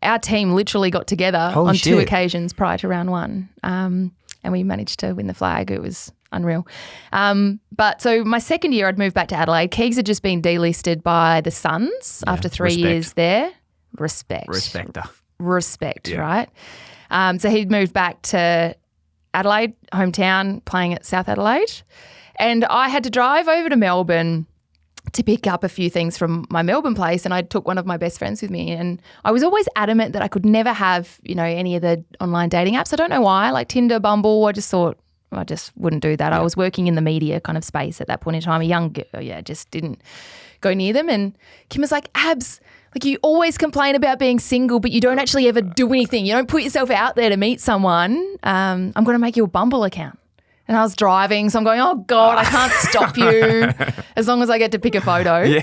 our team literally got together on 2 occasions prior to round 1 and we managed to win the flag. It was unreal. But so my second year I'd moved back to Adelaide. Keegs had just been delisted by the Suns after 3 years there. Respect, right? So he'd moved back to Adelaide, hometown, playing at South Adelaide. And I had to drive over to Melbourne to pick up a few things from my Melbourne place, and I took one of my best friends with me. And I was always adamant that I could never have, any of the online dating apps. I don't know why, like Tinder, Bumble. I just thought I just wouldn't do that. I was working in the media kind of space at that point in time. A young girl, just didn't go near them. And Kim was like, Abs, like you always complain about being single, but you don't actually ever do anything. You don't put yourself out there to meet someone. I'm going to make you a Bumble account. And I was driving, so I'm going, oh, God, I can't stop you as long as I get to pick a photo. Yeah.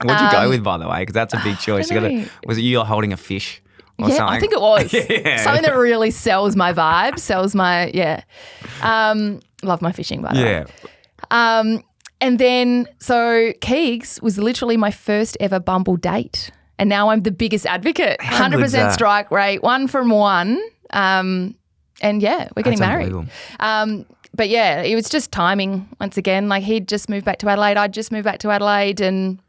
What'd you go with, by the way? Because that's a big choice. Was it you holding a fish or something? I think it was. Something that really sells my vibe, love my fishing, by the way. And then, so Keegs was literally my first ever Bumble date. And now I'm the biggest advocate. 100% strike rate, 1 from 1. And we're getting married. But it was just timing once again. Like he'd just moved back to Adelaide. I'd just moved back to Adelaide. And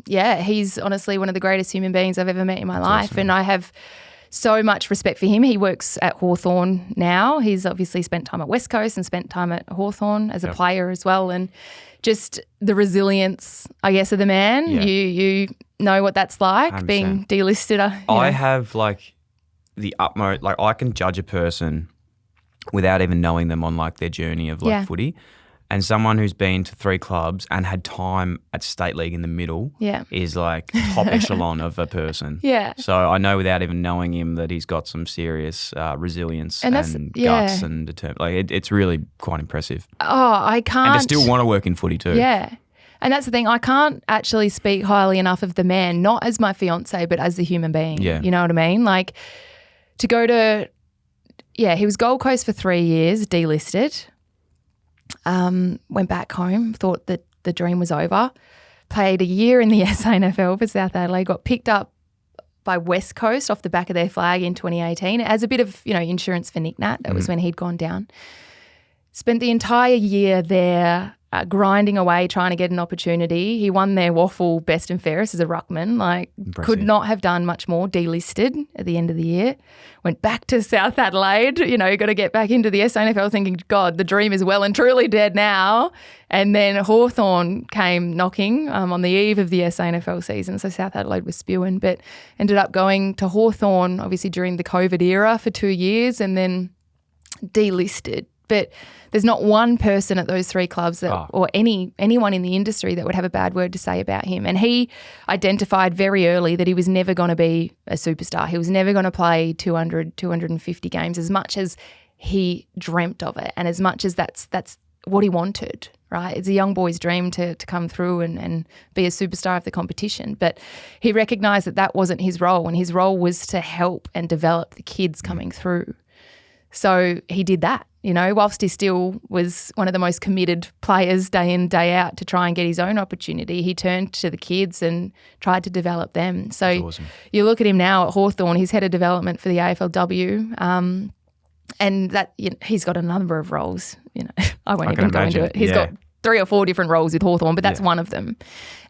he's honestly one of the greatest human beings I've ever met in my life. Awesome. And I have so much respect for him. He works at Hawthorn now. He's obviously spent time at West Coast and spent time at Hawthorn as a player as well. And just the resilience, I guess, of the man. Yeah. You know what that's like, 100%. Being delisted. I have the utmost, I can judge a person without even knowing them on their journey of footy. And someone who's been to 3 clubs and had time at state league in the middle is like top echelon of a person. Yeah. So I know without even knowing him that he's got some serious resilience and guts and determination. Like it's really quite impressive. Oh, I can't. And to still want to work in footy too. Yeah. And that's the thing. I can't actually speak highly enough of the man, not as my fiance, but as the human being. Yeah. You know what I mean? Like to go to, he was Gold Coast for 3 years, delisted. Went back home, thought that the dream was over. Played a year in the SANFL for South Adelaide, got picked up by West Coast off the back of their flag in 2018 as a bit of, insurance for Nick Nat. That was when he'd gone down. Spent the entire year there grinding away, trying to get an opportunity. He won their waffle best and fairest as a ruckman. Could not have done much more. Delisted at the end of the year. Went back to South Adelaide. Got to get back into the SANFL thinking, God, the dream is well and truly dead now. And then Hawthorn came knocking on the eve of the SANFL season. So South Adelaide was spewing, but ended up going to Hawthorn, obviously during the COVID era for 2 years and then delisted. But there's not one person at those 3 clubs that, or anyone in the industry that would have a bad word to say about him. And he identified very early that he was never going to be a superstar. He was never going to play 200, 250 games as much as he dreamt of it and as much as that's what he wanted, right? It's a young boy's dream to come through and be a superstar of the competition. But he recognised that wasn't his role, and his role was to help and develop the kids coming through. So he did that. Whilst he still was one of the most committed players day in, day out to try and get his own opportunity, he turned to the kids and tried to develop them. So awesome. You look at him now at Hawthorn, he's head of development for the AFLW, and that he's got a number of roles. I won't even go into it. He's got 3 or 4 different roles with Hawthorn, but that's one of them.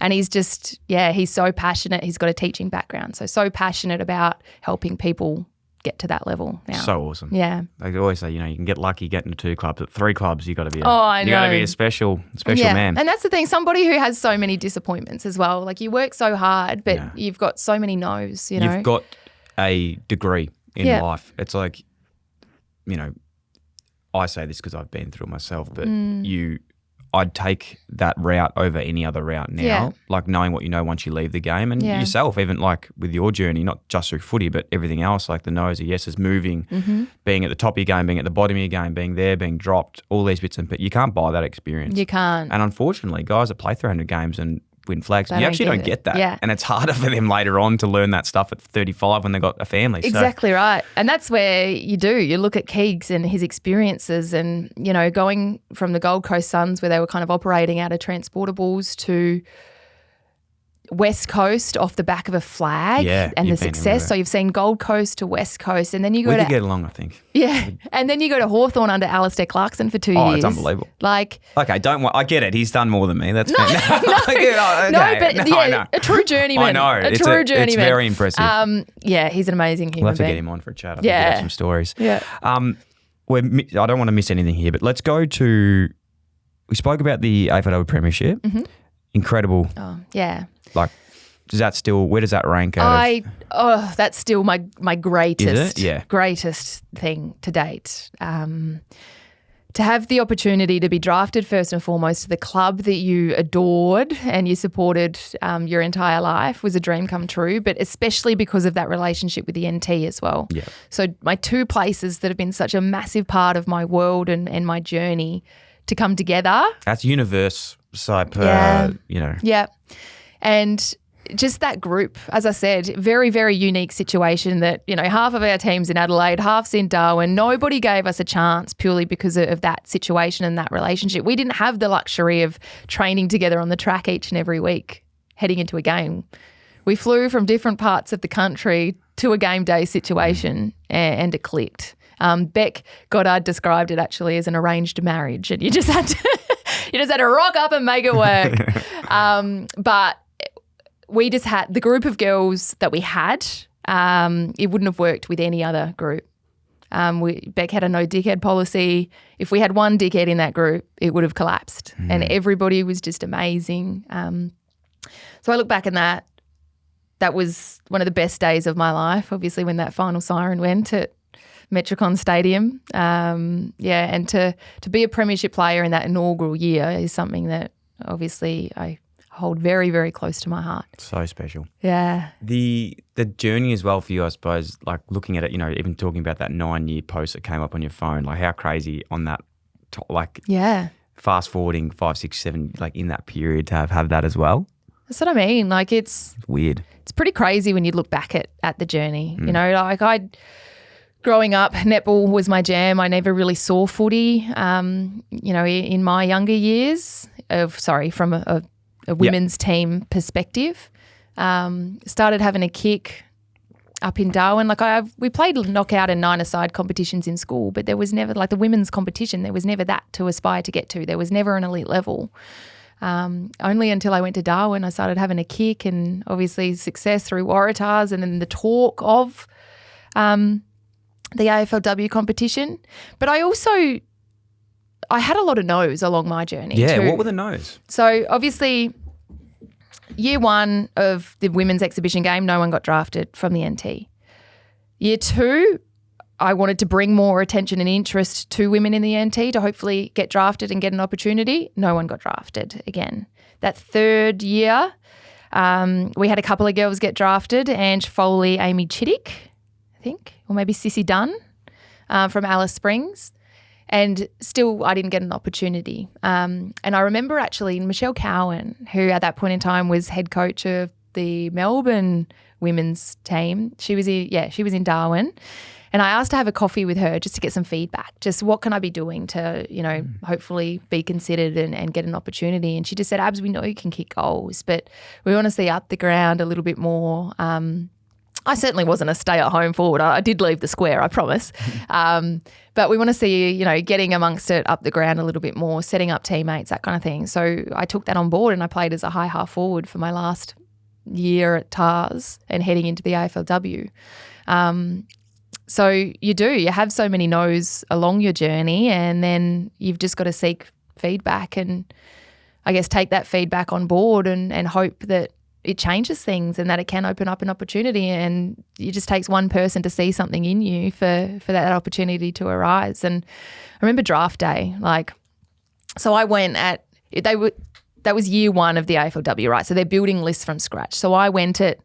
And he's just, he's so passionate. He's got a teaching background, so passionate about helping people get to that level now. So awesome. Yeah. They always say, you can get lucky getting to 2 clubs. At 3 clubs, you got to be. I know. You got to be a special man. And that's the thing. Somebody who has so many disappointments as well. Like you work so hard, but you've got so many no's. You've got a degree in life. It's like, I say this because I've been through it myself, but I'd take that route over any other route now, like knowing what you know once you leave the game and yourself, even like with your journey, not just through footy, but everything else, like the no's, the yeses, moving, being at the top of your game, being at the bottom of your game, being there, being dropped, all these bits. But you can't buy that experience. You can't. And unfortunately, guys that play 300 games and win flags, you actually don't get that. Yeah. And it's harder for them later on to learn that stuff at 35 when they've got a family. Exactly right. And that's where you look at Keegs and his experiences and, going from the Gold Coast Suns where they were kind of operating out of transportables to West Coast off the back of a flag and the success. So you've seen Gold Coast to West Coast and then you go we could get along, I think. Yeah. And then you go to Hawthorn under Alistair Clarkson for 2 years. Oh, it's unbelievable. Okay, I get it. He's done more than me. That's no, fair. A true journeyman. I know. A true journeyman. It's very impressive. He's an amazing human We'll have to being. get him on for a chat. I think we have some stories. Yeah. I don't want to miss anything here, but let's go to, we spoke about the AFLW premiership. Mm-hmm. Incredible. Oh, yeah. Like, where does that rank that's still my greatest, Is it? Yeah. greatest thing to date. To have the opportunity to be drafted first and foremost to the club that you adored and you supported your entire life was a dream come true, but especially because of that relationship with the NT as well. Yeah. So my 2 places that have been such a massive part of my world and my journey to come together. That's universe side Yeah. And just that group, as I said, very, very unique situation that, half of our team's in Adelaide, half's in Darwin. Nobody gave us a chance purely because of that situation and that relationship. We didn't have the luxury of training together on the track each and every week heading into a game. We flew from different parts of the country to a game day situation and it clicked. Beck Goddard described it actually as an arranged marriage and you just had to rock up and make it work. But we just had the group of girls that we had. It wouldn't have worked with any other group. Beck had a no dickhead policy. If we had one dickhead in that group, it would have collapsed. And everybody was just amazing. So I look back and that was one of the best days of my life. Obviously, when that final siren went, Metricon Stadium. And to be a premiership player in that inaugural year is something that obviously I hold very, very close to my heart. So special. Yeah. The journey as well for you, I suppose, like looking at it, even talking about that 9-year post that came up on your phone, like how crazy on that, fast forwarding 5, 6, 7, like in that period to have that as well. That's what I mean. Like it's weird. It's pretty crazy when you look back at the journey. Growing up, netball was my jam. I never really saw footy, in my younger years from a women's team perspective. Started having a kick up in Darwin. We played knockout and 9-a-side competitions in school, but there was never the women's competition. There was never that to aspire to get to. There was never an elite level. Only until I went to Darwin, I started having a kick, and obviously success through Waratahs, and then the talk of the AFLW competition. But I had a lot of no's along my journey too. What were the no's? So obviously year 1 of the women's exhibition game, no one got drafted from the NT. Year 2, I wanted to bring more attention and interest to women in the NT to hopefully get drafted and get an opportunity. No one got drafted again. That 3rd year, we had a couple of girls get drafted, Ange Foley, Amy Chittick, I think, or maybe Sissy Dunn from Alice Springs. And still I didn't get an opportunity. And I remember actually Michelle Cowan, who at that point in time was head coach of the Melbourne women's team. She was in Darwin. And I asked to have a coffee with her just to get some feedback. Just what can I be doing to, hopefully be considered and get an opportunity. And she just said, Abs, we know you can kick goals, but we want to see up the ground a little bit more. I certainly wasn't a stay-at-home forward. I did leave the square, I promise. But we want to see you, getting amongst it up the ground a little bit more, setting up teammates, that kind of thing. So I took that on board and I played as a high half forward for my last year at TARS and heading into the AFLW. So you have so many no's along your journey, and then you've just got to seek feedback and I guess take that feedback on board and hope that it changes things and that it can open up an opportunity, and it just takes one person to see something in you for that opportunity to arise. And I remember draft day, so I went that was year 1 of the AFLW, right? So they're building lists from scratch. So I went at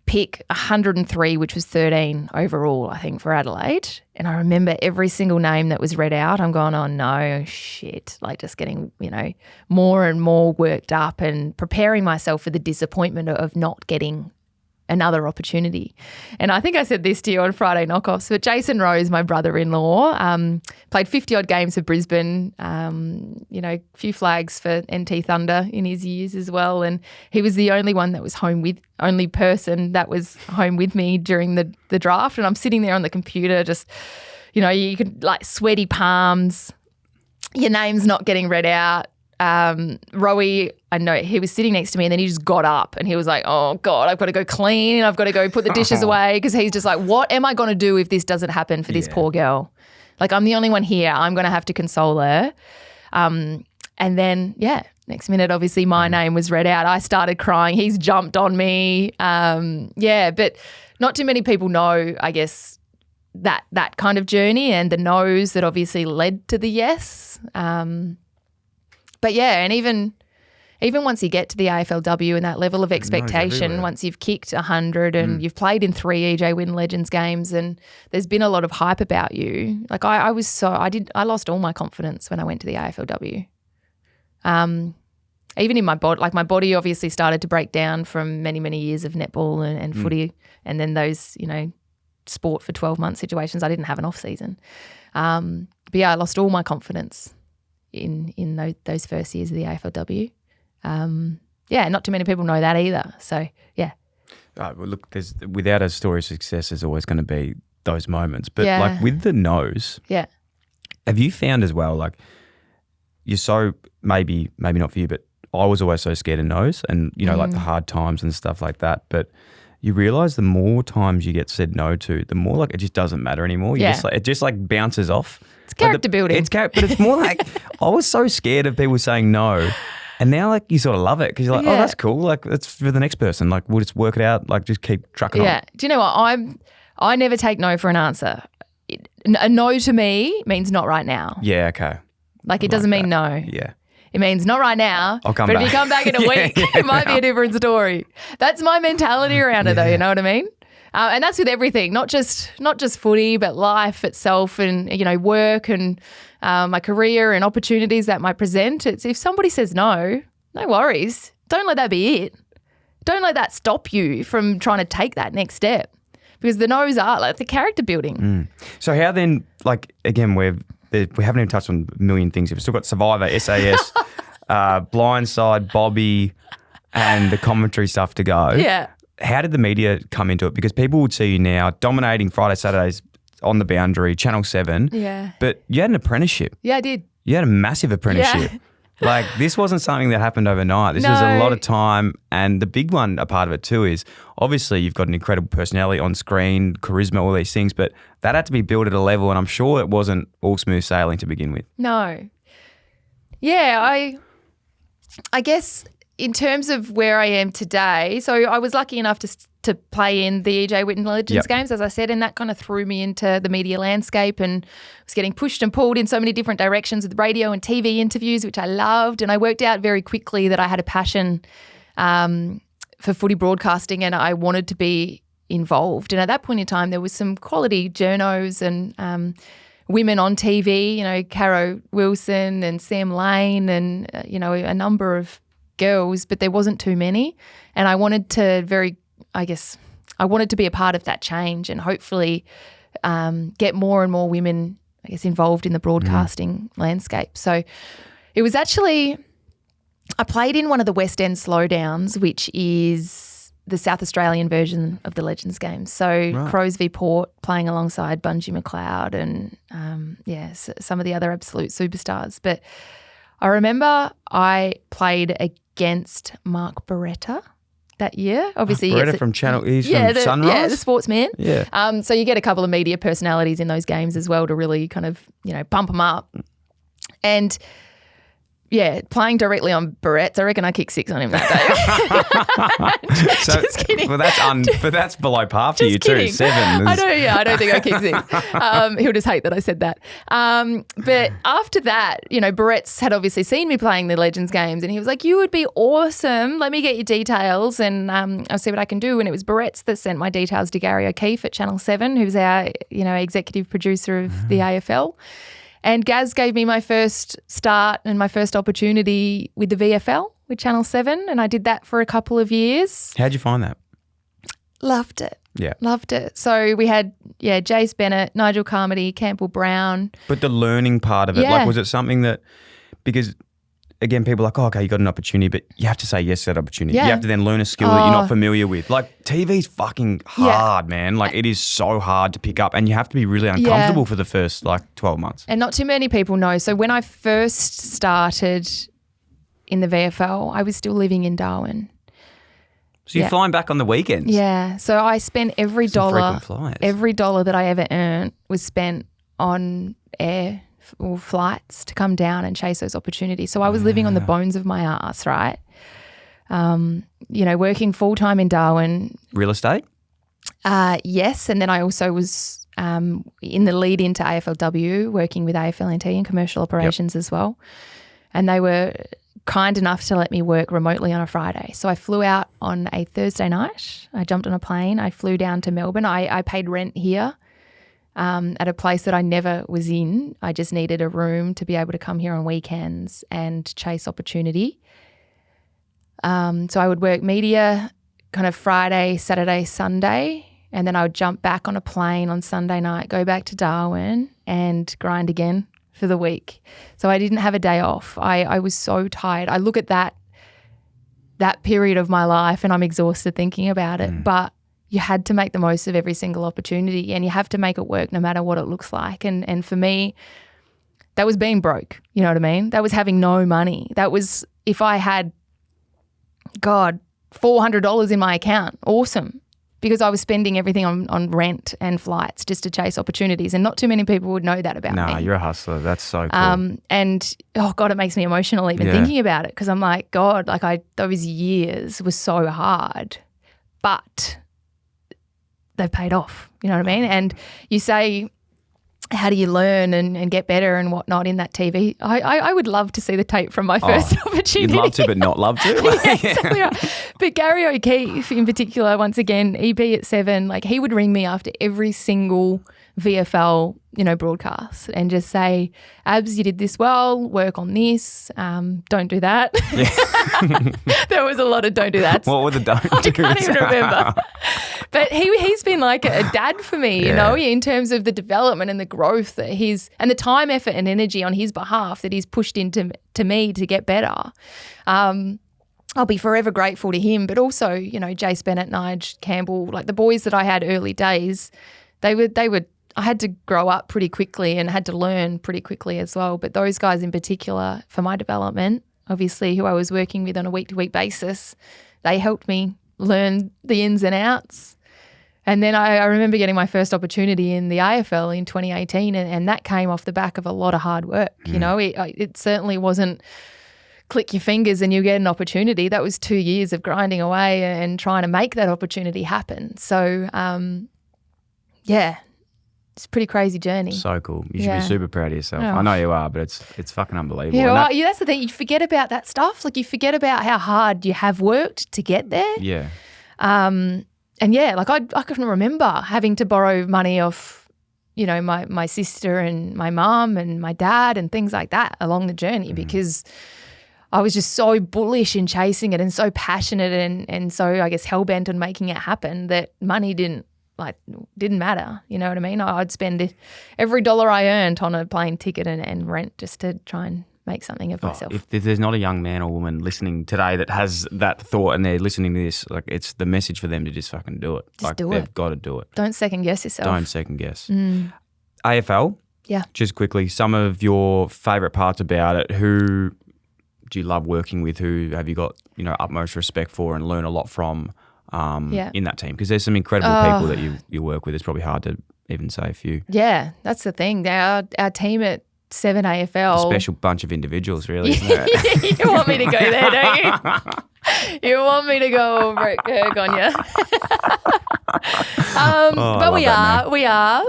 pick 103, which was 13 overall, I think, for Adelaide. And I remember every single name that was read out, I'm going, oh no, shit, just getting, more and more worked up and preparing myself for the disappointment of not getting another opportunity. And I think I said this to you on Friday knockoffs, but Jason Rose, my brother-in-law, played 50-odd games for Brisbane, a few flags for NT Thunder in his years as well. And he was the only person that was home with me during the draft. And I'm sitting there on the computer just, you could sweaty palms, your name's not getting read out. Rowie, I know he was sitting next to me, and then he just got up and he was like, oh God, I've got to go clean. I've got to go put the dishes away, because he's just like, what am I going to do if this doesn't happen for this poor girl? I'm the only one here. I'm going to have to console her. And then, next minute, obviously my name was read out. I started crying. He's jumped on me. But not too many people know, I guess, that kind of journey and the no's that obviously led to the yes. But and even once you get to the AFLW and that level of expectation, once you've kicked 100 and you've played in 3 EJ Win Legends games, and there's been a lot of hype about you. I lost all my confidence when I went to the AFLW. Even in my body, my body obviously started to break down from many, many years of netball and footy, and then those, sport for 12 month situations. I didn't have an off season. But I lost all my confidence in those first years of the AFLW. Not too many people know that either. So, yeah. Well, look, without a story of success, there's always going to be those moments. But with the no's, have you found as well, you're so, maybe not for you, but I was always so scared of no's and, the hard times and stuff like that. But you realise the more times you get said no to, the more it just doesn't matter anymore. It just bounces off. It's character building. But it's more I was so scared of people saying no, and now you sort of love it because you're like, oh, that's cool. That's for the next person. We'll just work it out. Just keep trucking on. Yeah. Do you know what? I never take no for an answer. a no to me means not right now. Yeah, okay. Like it doesn't mean no. Yeah. It means not right now. I'll come but back. if you come back in a week, it might be a different story. That's my mentality around it, though. You know what I mean? And that's with everything, not just footy, but life itself, and work and my career and opportunities that might present. It's if somebody says no worries. Don't let that be it. Don't let that stop you from trying to take that next step, because the no's are like the character building. So how then? Like again, we haven't even touched on a million things. We've still got Survivor, SAS, Blindside, Bobby, and the commentary stuff to go. Yeah. How did the media come into it? Because people would see you now dominating Friday, Saturdays on the boundary, Channel 7. Yeah. But you had an apprenticeship. Yeah, I did. You had a massive apprenticeship. Yeah. Like this wasn't something that happened overnight. This was a lot of time. And the big one, a part of it too, is obviously you've got an incredible personality on screen, charisma, all these things, but that had to be built at a level, and I'm sure it wasn't all smooth sailing to begin with. No. Yeah, I guess in terms of where I am today, so I was lucky enough to play in the EJ Whitten Legends Games, as I said, and that kind of threw me into the media landscape, and was getting pushed and pulled in so many different directions with radio and TV interviews, which I loved. And I worked out very quickly that I had a passion for footy broadcasting, and I wanted to be involved. And at that point in time, there was some quality journos and women on TV, Caro Wilson and Sam Lane and, a number of girls, but there wasn't too many. And I wanted to be a part of that change and hopefully get more and more women, involved in the broadcasting landscape. So it was actually, I played in one of the West End Slowdowns, which is the South Australian version of the Legends Games. So Crows v Port, playing alongside Bungie McLeod and, some of the other absolute superstars. But I remember I played against Mark Beretta that year. Obviously, Beretta from Channel, he's from Sunrise? Yeah, the sportsman. Yeah. So you get a couple of media personalities in those games as well to really kind of, pump them up. And playing directly on Barrett's, I reckon I kicked 6 on him that day. Just kidding. Well, that's below par for you kidding. too. 7. I don't think I kicked 6. He'll just hate that I said that. But after that, Barrett's had obviously seen me playing the Legends Games, and he was like, "You would be awesome. Let me get your details, and I'll see what I can do." And it was Barrett's that sent my details to Gary O'Keefe at Channel 7, who's our executive producer of the AFL. And Gaz gave me my first start and my first opportunity with the VFL with Channel 7, and I did that for a couple of years. How'd you find that? Loved it. Yeah. Loved it. So we had, Jace Bennett, Nigel Carmody, Campbell Brown. But the learning part of it, was it something that, because again, people are like, okay, you got an opportunity, but you have to say yes to that opportunity. Yeah. You have to then learn a skill that you're not familiar with. Like TV's fucking hard, man. Like it is so hard to pick up, and you have to be really uncomfortable for the first 12 months. And not too many people know. So when I first started in the VFL, I was still living in Darwin. So you're flying back on the weekends? Yeah. So I spent every dollar that I ever earned was spent on air or flights to come down and chase those opportunities. So I was living on the bones of my ass, right? Working full-time in Darwin. Real estate? Yes. And then I also was in the lead into AFLW, working with AFLNT in commercial operations as well. And they were kind enough to let me work remotely on a Friday. So I flew out on a Thursday night. I jumped on a plane. I flew down to Melbourne. I paid rent here at a place that I never was in. I just needed a room to be able to come here on weekends and chase opportunity. So I would work media kind of Friday, Saturday, Sunday, and then I would jump back on a plane on Sunday night, go back to Darwin and grind again for the week. So I didn't have a day off. I was so tired. I look at that period of my life and I'm exhausted thinking about it. But you had to make the most of every single opportunity, and you have to make it work no matter what it looks like. And for me, that was being broke. You know what I mean? That was having no money. That was if I had, $400 in my account. Awesome. Because I was spending everything on rent and flights just to chase opportunities, and not too many people would know that about me. Nah, you're a hustler. That's so cool. And it makes me emotional even thinking about it, because I'm like, those years were so hard, but they've paid off. You know what I mean? And you say, how do you learn and get better and whatnot in that TV. I would love to see the tape from my first opportunity. You'd love to, but not love to. Yeah, exactly right. But Gary O'Keefe in particular, once again, EB at 7, like he would ring me after every single VFL, broadcast and just say, Abs, you did this well, work on this, don't do that. Yeah. There was a lot of don't do that. What were the don't I can't even remember. But he's been like a dad for me, in terms of the development and the growth that and the time, effort and energy on his behalf that he's pushed into me to get better. I'll be forever grateful to him, but also, Jace Bennett, Nige Campbell, like the boys that I had early days, they would I had to grow up pretty quickly and had to learn pretty quickly as well. But those guys in particular, for my development, obviously who I was working with on a week-to-week basis, they helped me learn the ins and outs. And then I remember getting my first opportunity in the AFL in 2018 and that came off the back of a lot of hard work. It certainly wasn't click your fingers and you get an opportunity. That was 2 years of grinding away and trying to make that opportunity happen. So, it's a pretty crazy journey. So cool. You should be super proud of yourself. I know you are, but it's fucking unbelievable. Yeah, that's the thing. You forget about that stuff. Like you forget about how hard you have worked to get there. Yeah. And I can remember having to borrow money off, my sister and my mum and my dad and things like that along the journey because I was just so bullish in chasing it and so passionate and so I guess hell-bent on making it happen that money didn't matter, you know what I mean? I'd spend every dollar I earned on a plane ticket and rent just to try and make something of myself. If there's not a young man or woman listening today that has that thought and they're listening to this, like it's the message for them to just fucking do it. They've got to do it. Don't second guess yourself. Don't second guess. AFL, just quickly, some of your favourite parts about it. Who do you love working with? Who have you got, utmost respect for and learn a lot from? In that team, because there's some incredible people that you work with. It's probably hard to even say a few. Yeah, that's the thing. Our team at 7 AFL. A special bunch of individuals, really, isn't it? You want me to go there, don't you? You want me to go Brett Kirk on you. But we are.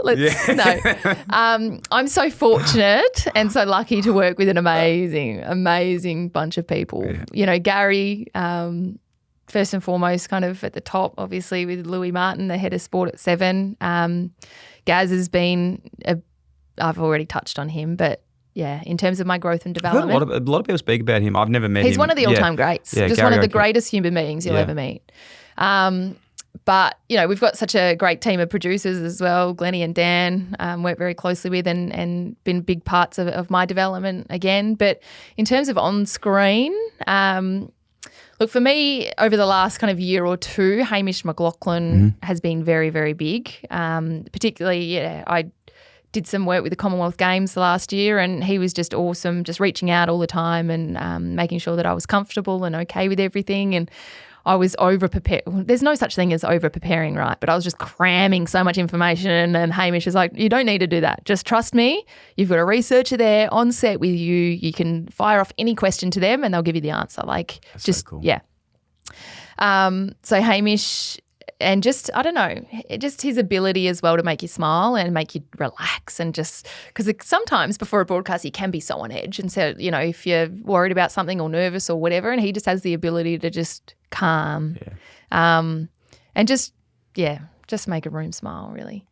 I'm so fortunate and so lucky to work with an amazing bunch of people. Yeah. Gary, first and foremost, kind of at the top, obviously, with Louis Martin, the head of sport at 7. Gaz has been, I've already touched on him, but yeah, in terms of my growth and development. A lot of people speak about him. I've never met him. He's one of the all-time greats. Yeah, just Gary one of the O'Keefe. greatest human beings you'll ever meet. But, we've got such a great team of producers as well. Glennie and Dan work very closely with and been big parts of my development again. But in terms of on-screen, look, for me, over the last kind of year or two, Hamish McLaughlin has been very, very big. Particularly, I did some work with the Commonwealth Games last year and he was just awesome, just reaching out all the time and making sure that I was comfortable and okay with everything. And I was over-prepared. There's no such thing as over-preparing, right? But I was just cramming so much information and Hamish was like, you don't need to do that. Just trust me. You've got a researcher there on set with you. You can fire off any question to them and they'll give you the answer. That's so cool. Yeah. So Hamish and just, I don't know, just his ability as well to make you smile and make you relax and just, because sometimes before a broadcast he can be so on edge and so, if you're worried about something or nervous or whatever and he just has the ability to just calm and just make a room smile really.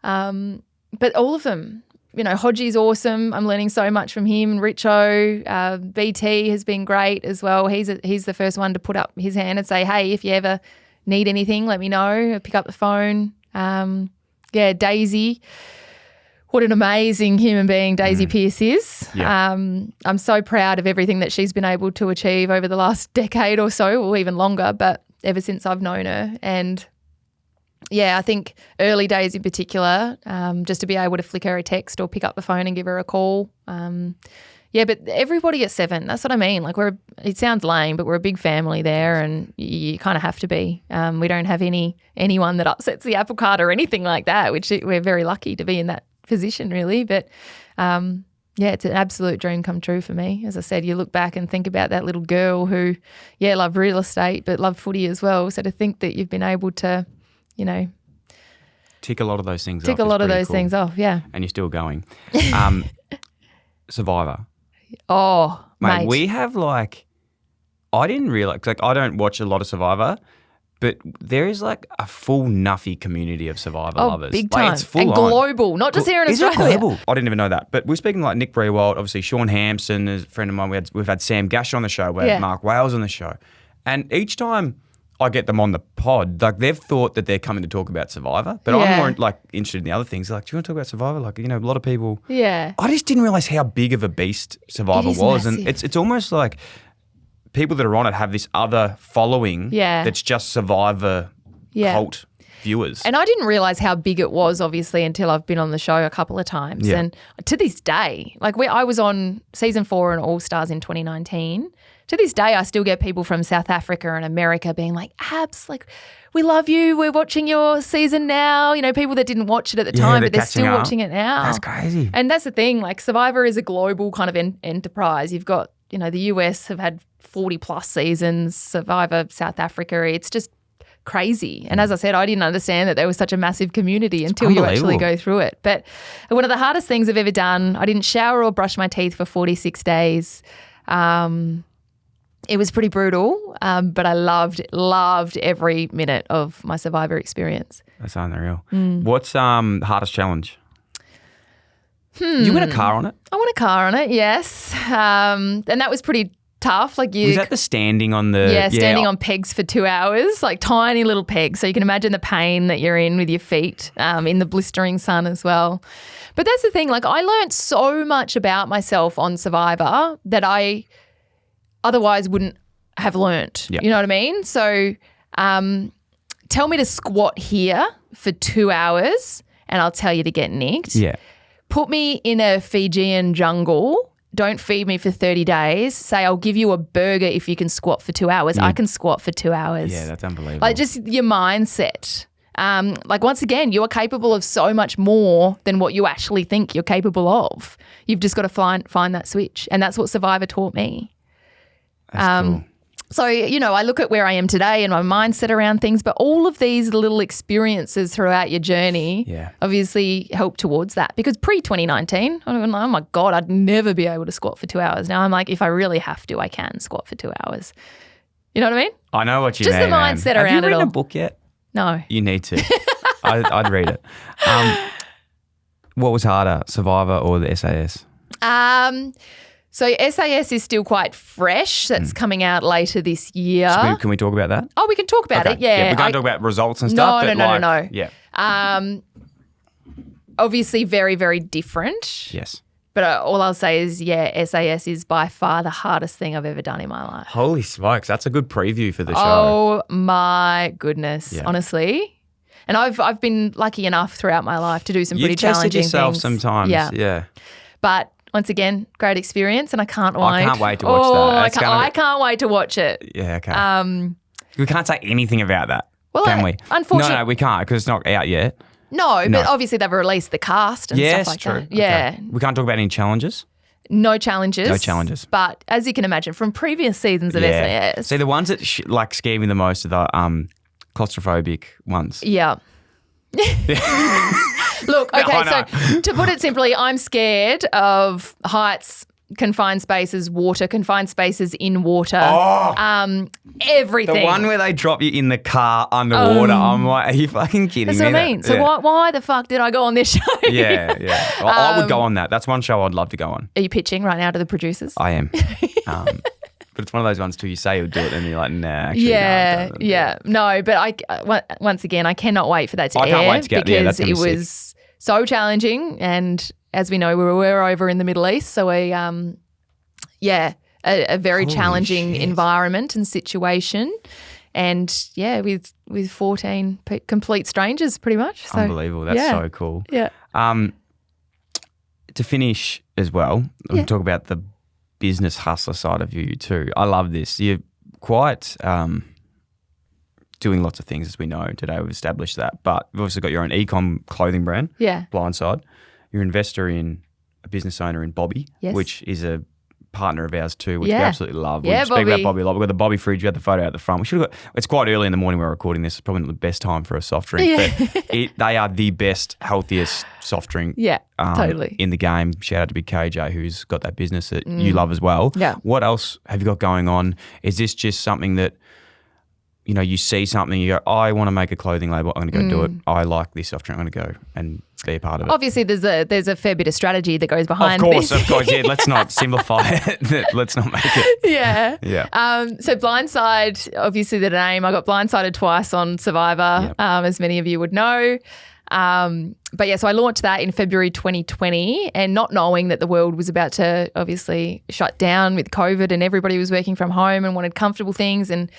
But all of them, Hodgie's awesome. I'm learning so much from him. Raruccio, BT has been great as well. He's the first one to put up his hand and say, hey, if you ever need anything, let me know. Pick up the phone. Daisy. What an amazing human being Daisy Pearce is. Yeah. I'm so proud of everything that she's been able to achieve over the last decade or so, or even longer, but ever since I've known her. And I think early days in particular, just to be able to flick her a text or pick up the phone and give her a call. But everybody at 7, that's what I mean. Like it sounds lame, but we're a big family there and you kind of have to be. We don't have anyone that upsets the apple cart or anything like that, which we're very lucky to be in that position really. But it's an absolute dream come true for me. As I said, you look back and think about that little girl who, loved real estate but loved footy as well. So to think that you've been able to, tick a lot of those things off. Tick a It's lot of pretty those cool. things off, yeah. And you're still going. Survivor. Oh, mate. We have like, I didn't realize, like I don't watch a lot of Survivor, but there is like a full nuffie community of Survivor lovers. Big Like, time. it's full and on. global, not just here in Is it Australia. global? I didn't even know that. But we're speaking like Nick Brewald, obviously Sean Hampson is a friend of mine. We've had Sam Gash on the show. We had Mark Wales on the show. And each time I get them on the pod, like they've thought that they're coming to talk about Survivor. But I'm more like interested in the other things. Like, do you want to talk about Survivor? Like, you know, a lot of people. Yeah. I just didn't realize how big of a beast Survivor It is was. massive. And it's almost like people that are on it have this other following that's just Survivor cult viewers. And I didn't realise how big it was, obviously, until I've been on the show a couple of times. Yeah. And to this day, like I was on season 4 and All Stars in 2019. To this day, I still get people from South Africa and America being like, Abs, like, we love you. We're watching your season now. You know, people that didn't watch it at the time, but they're still watching it now. That's crazy. And that's the thing. Like, Survivor is a global kind of enterprise. You've got, you know, the US have had 40 plus seasons. Survivor South Africa. It's just crazy. And as I said, I didn't understand that there was such a massive community until you actually go through it. But one of the hardest things I've ever done, I didn't shower or brush my teeth for 46 days. It was pretty brutal, but I loved every minute of my Survivor experience. That's unreal. What's hardest challenge? You win a car on it? I won a car on it, yes. And that was pretty tough. Like Was that the standing on the... standing on pegs for 2 hours, like tiny little pegs. So you can imagine the pain that you're in with your feet in the blistering sun as well. But that's the thing. Like I learned so much about myself on Survivor that I otherwise wouldn't have learnt. Yep. You know what I mean? So tell me to squat here for 2 hours and I'll tell you to get nicked. Yeah. Put me in a Fijian jungle. Don't feed me for 30 days. Say, I'll give you a burger if you can squat for 2 hours. I can squat for 2 hours. Yeah, that's unbelievable. Like just your mindset. Like once again, you are capable of so much more than what you actually think you're capable of. You've just got to find that switch. And that's what Survivor taught me. That's cool. So, you know, I look at where I am today and my mindset around things, but all of these little experiences throughout your journey obviously help towards that. Because pre-2019, I was like, oh my God, I'd never be able to squat for 2 hours. Now I'm like, if I really have to, I can squat for 2 hours. You know what I mean? I know what you Just mean, the mindset man. around it Have you all. written a book yet? No. You need to. I'd read it. What was harder, Survivor or the SAS? So SAS is still quite fresh. That's coming out later this year. Can we talk about that? Oh, we can talk about it. Yeah. We're going to talk about results and stuff. No. Yeah. Obviously very, very different. Yes. But all I'll say is, SAS is by far the hardest thing I've ever done in my life. Holy smokes. That's a good preview for the show. Oh, my goodness, Yeah. honestly. And I've been lucky enough throughout my life to do some pretty You've tested challenging yourself things. sometimes. Yeah. But once again, great experience and I can't wait. I can't wait to watch that. I can't wait to watch it. Yeah, okay. We can't say anything about that, can we? Unfortunately. No, we can't because it's not out yet. No, but obviously they've released the cast and stuff like true. that. Yeah. Okay. We can't talk about any challenges? No challenges. No challenges. But as you can imagine from previous seasons of SAS. See, the ones that scare me the most are the claustrophobic ones. Yeah. Look, okay, so to put it simply, I'm scared of heights, confined spaces, water, confined spaces in water, everything. The one where they drop you in the car underwater, I'm like, are you fucking kidding me? That's what I mean. So why the fuck did I go on this show? Yeah. Well, I would go on that. That's one show I'd love to go on. Are you pitching right now to the producers? I am. But it's one of those ones too, you say you'll do it and you're like, nah, actually, No, but once again, I cannot wait for that to air. I can't wait to get there. That's because gonna it be was so challenging. And as we know, we're over in the Middle East. So a very challenging environment and situation. And with 14 complete strangers pretty much. So, unbelievable. That's so cool. Yeah. To finish as well, we'll talk about the business hustler side of you too. I love this. You're quite doing lots of things, as we know today. We've established that, but you've also got your own e-com clothing brand, Blindside. You're an investor in a business owner in Bobby, which is a partner of ours too, which we Yeah. absolutely love. Yeah, we speak about Bobby. Bobby a lot. We've got the Bobby fridge. We had the photo out the front. We should have got. It's quite early in the morning we're recording this. It's probably not the best time for a soft drink, but they are the best, healthiest soft drink. Yeah, totally. In the game. Shout out to Big KJ who's got that business that you love as well. Yeah. What else have you got going on? Is this just something that, you know, you see something, you go, I want to make a clothing label, I'm going to go do it. I like this soft drink, I'm going to go and be a part of it. Obviously, there's a fair bit of strategy that goes behind this. Of course, yeah. Let's not simplify it. Let's not make it. Yeah. Yeah. So Blindside, obviously the name. I got blindsided twice on Survivor, as many of you would know. But yeah, so I launched that in February 2020 and not knowing that the world was about to obviously shut down with COVID and everybody was working from home and wanted comfortable things and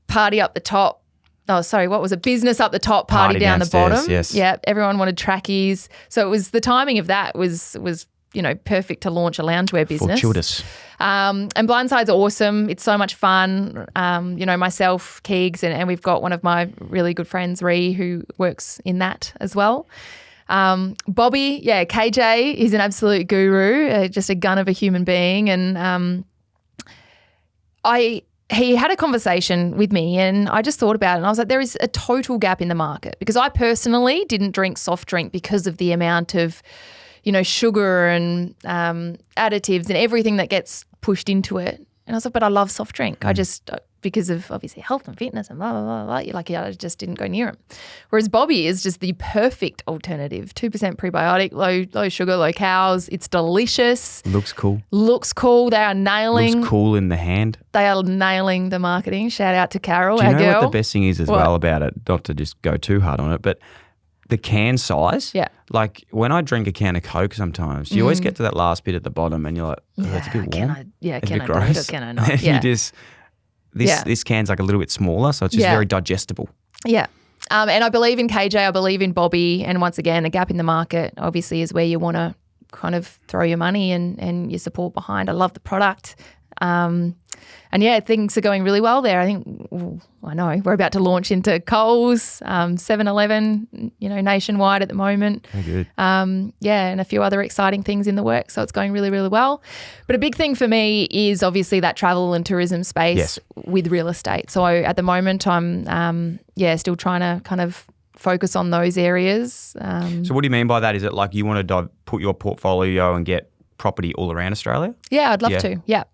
party up the top. Oh, sorry, what was it? Business up the top, party down the bottom. Yes. Yeah, everyone wanted trackies. So it was the timing of that was perfect to launch a loungewear business. Fortuitous. And Blindside's awesome. It's so much fun. Myself, Keegs, and we've got one of my really good friends, Ree, who works in that as well. Bobby, KJ, he's an absolute guru, just a gun of a human being. And he had a conversation with me and I just thought about it and I was like, there is a total gap in the market because I personally didn't drink soft drink because of the amount of, sugar and additives and everything that gets pushed into it. And I was like, but I love soft drink. I just, because of obviously health and fitness and blah, blah, blah, blah, I just didn't go near them. Whereas Bobby is just the perfect alternative. 2% prebiotic, low sugar, low calories. It's delicious. Looks cool. They are nailing. Looks cool in the hand. They are nailing the marketing. Shout out to Carol, Do you our know girl. what the best thing is as well about it? Not to just go too hard on it, but the can size. Yeah. Like when I drink a can of Coke sometimes, you always get to that last bit at the bottom and you're like, that's a bit warm. Can I do it or can I And not? Yeah. This can's like a little bit smaller, so it's just very digestible. Yeah. And I believe in KJ, I believe in Bobby. And once again, a gap in the market obviously is where you want to kind of throw your money and your support behind. I love the product. Things are going really well there. I think, I know, we're about to launch into Coles, 7-Eleven, nationwide at the moment. Very good. And a few other exciting things in the works. So it's going really, really well. But a big thing for me is obviously that travel and tourism space with real estate. So at the moment I'm, still trying to kind of focus on those areas. So what do you mean by that? Is it like you want to put your portfolio and get property all around Australia? Yeah, I'd love to. Yeah.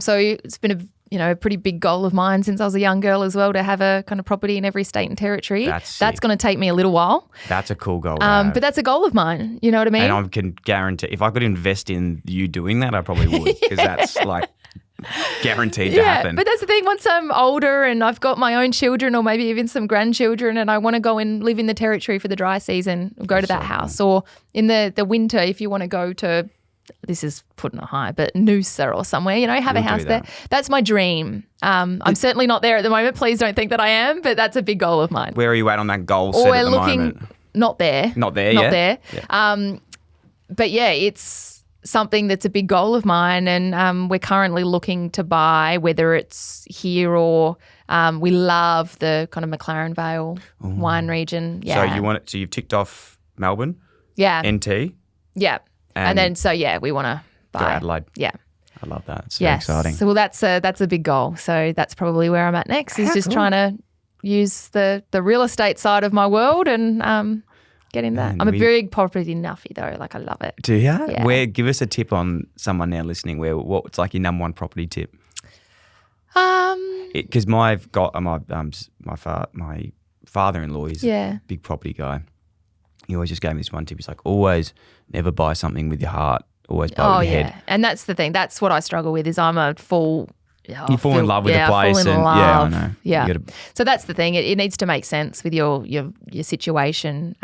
So it's been a pretty big goal of mine since I was a young girl as well to have a kind of property in every state and territory. That's going to take me a little while. That's a cool goal. But that's a goal of mine. You know what I mean? And I can guarantee if I could invest in you doing that, I probably would because that's like guaranteed to happen. But that's the thing. Once I'm older and I've got my own children or maybe even some grandchildren and I want to go and live in the territory for the dry season, go to that house. Or in the winter, if you want to go to, this is putting it high, but Noosa or somewhere, have a house there. That's my dream. I'm certainly not there at the moment. Please don't think that I am, but that's a big goal of mine. Where are you at on that goal set at the moment? Not there. Not there. Yeah. But yeah, it's something that's a big goal of mine and we're currently looking to buy, whether it's here or we love the kind of McLaren Vale wine region. Yeah. So you've ticked off Melbourne? Yeah. NT? Yeah. And then, we want to buy. Go Adelaide. Yeah. I love that. It's very exciting. So, that's a big goal. So that's probably where I'm at next is just trying to use the real estate side of my world and get in that. I'm a big property nuffie though. Like I love it. Do you? Yeah. Give us a tip on someone now listening. What's like your number one property tip? Because my father-in-law is a big property guy. He always just gave me this one tip. He's like, always never buy something with your heart. Always buy with your head. And that's the thing. That's what I struggle with is I'm a full... You fall in love with the place. I know. Yeah. So that's the thing. It needs to make sense with your situation.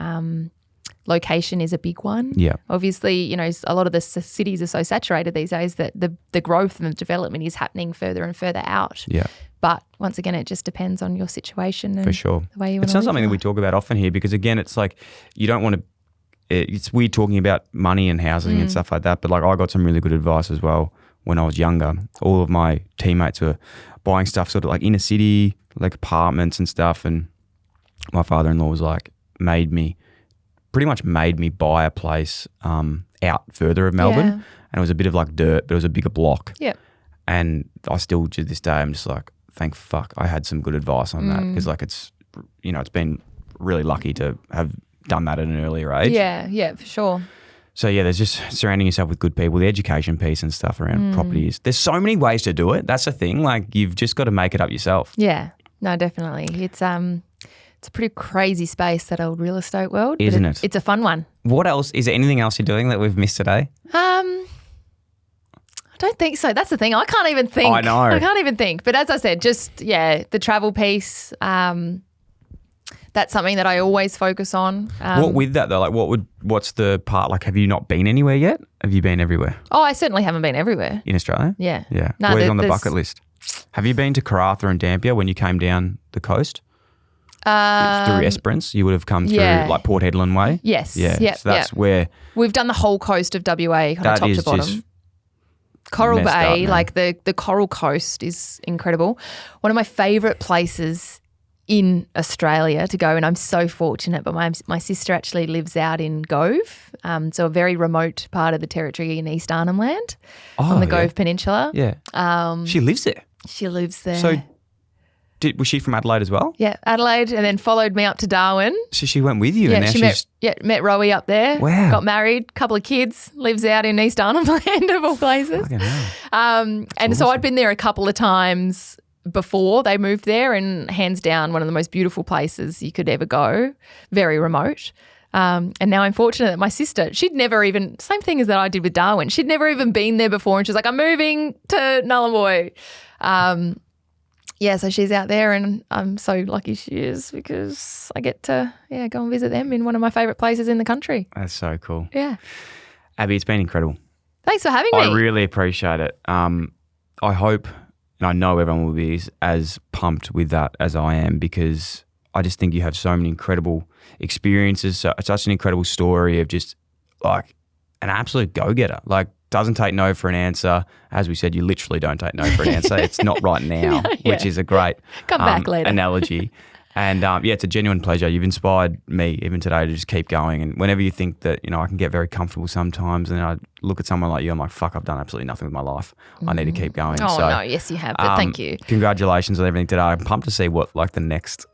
Location is a big one. Yeah. Obviously, a lot of the cities are so saturated these days that the growth and the development is happening further and further out. Yeah. But once again, it just depends on your situation. And for sure. The way you want it's not something that we talk about often here because, again, it's like you don't want to – it's weird talking about money and housing and stuff like that, but like I got some really good advice as well when I was younger. All of my teammates were buying stuff sort of like inner city, like apartments and stuff, and my father-in-law was like pretty much made me buy a place out further of Melbourne, Yeah. and it was a bit of like dirt, but it was a bigger block. Yep. And I still, to this day, I'm just like, thank fuck I had some good advice on that, because like it's been really lucky to have done that at an earlier age. Yeah, for sure. So yeah, there's just surrounding yourself with good people, the education piece and stuff around properties. There's so many ways to do it. That's the thing. Like you've just got to make it up yourself. Yeah, no, definitely. It's a pretty crazy space, that old real estate world, but Isn't it? It's a fun one. What else? Is there anything else you're doing that we've missed today? I don't think so. That's the thing. I can't even think. I know. I can't even think. But as I said, just the travel piece. That's something that I always focus on. What with that though? Like, what's the part? Like, have you not been anywhere yet? Have you been everywhere Oh, I certainly haven't been everywhere. in Australia? Yeah. Yeah. No, Where's on the there's- bucket list? Have you been to Karratha and Dampier when you came down the coast? Through Esperance, you would have come through yeah. like Port Hedland way. Yes. Yeah. Yep, So that's yep. where We've done the whole coast of WA, kind of that top is to bottom. just Coral messed Bay, up, man. like the Coral Coast is incredible. One of my favourite places in Australia to go, and I'm so fortunate, but my sister actually lives out in Gove, so a very remote part of the territory in East Arnhem Land on the Gove Peninsula. Yeah. She lives there. She lives there. So was she from Adelaide as well? yeah, Adelaide, and then followed me up to Darwin. So she went with you, and now she she's met Rowie up there. Wow. Got married, couple of kids, lives out in East Arnhem Land of all places. fucking hell. And so I'd been there a couple of times before they moved there, and hands down one of the most beautiful places you could ever go, very remote. And now I'm fortunate that my sister, she'd never even, same thing as that I did with Darwin, she'd never even been there before, and she's like, I'm moving to Nullarbor. So she's out there, and I'm so lucky she is, because I get to go and visit them in one of my favourite places in the country. That's so cool. Yeah. Abby, it's been incredible. Thanks for having me. I really appreciate it. I hope, and I know everyone will be as pumped with that as I am, because I just think you have so many incredible experiences, such an incredible story of just like an absolute go-getter. Like, doesn't take no for an answer. As we said, you literally don't take no for an answer. It's not right now, which is a great Come back later. analogy. And it's a genuine pleasure. You've inspired me even today to just keep going. And whenever you think that, I can get very comfortable sometimes, and I look at someone like you, I'm like, fuck, I've done absolutely nothing with my life. I need to keep going. Oh, So, no, yes, you have, but thank you. Congratulations on everything today. I'm pumped to see what like the next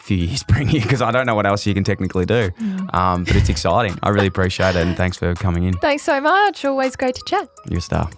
few years bring you, because I don't know what else you can technically do. But it's exciting. I really appreciate it, and thanks for coming in. Thanks so much. Always great to chat. You're a star.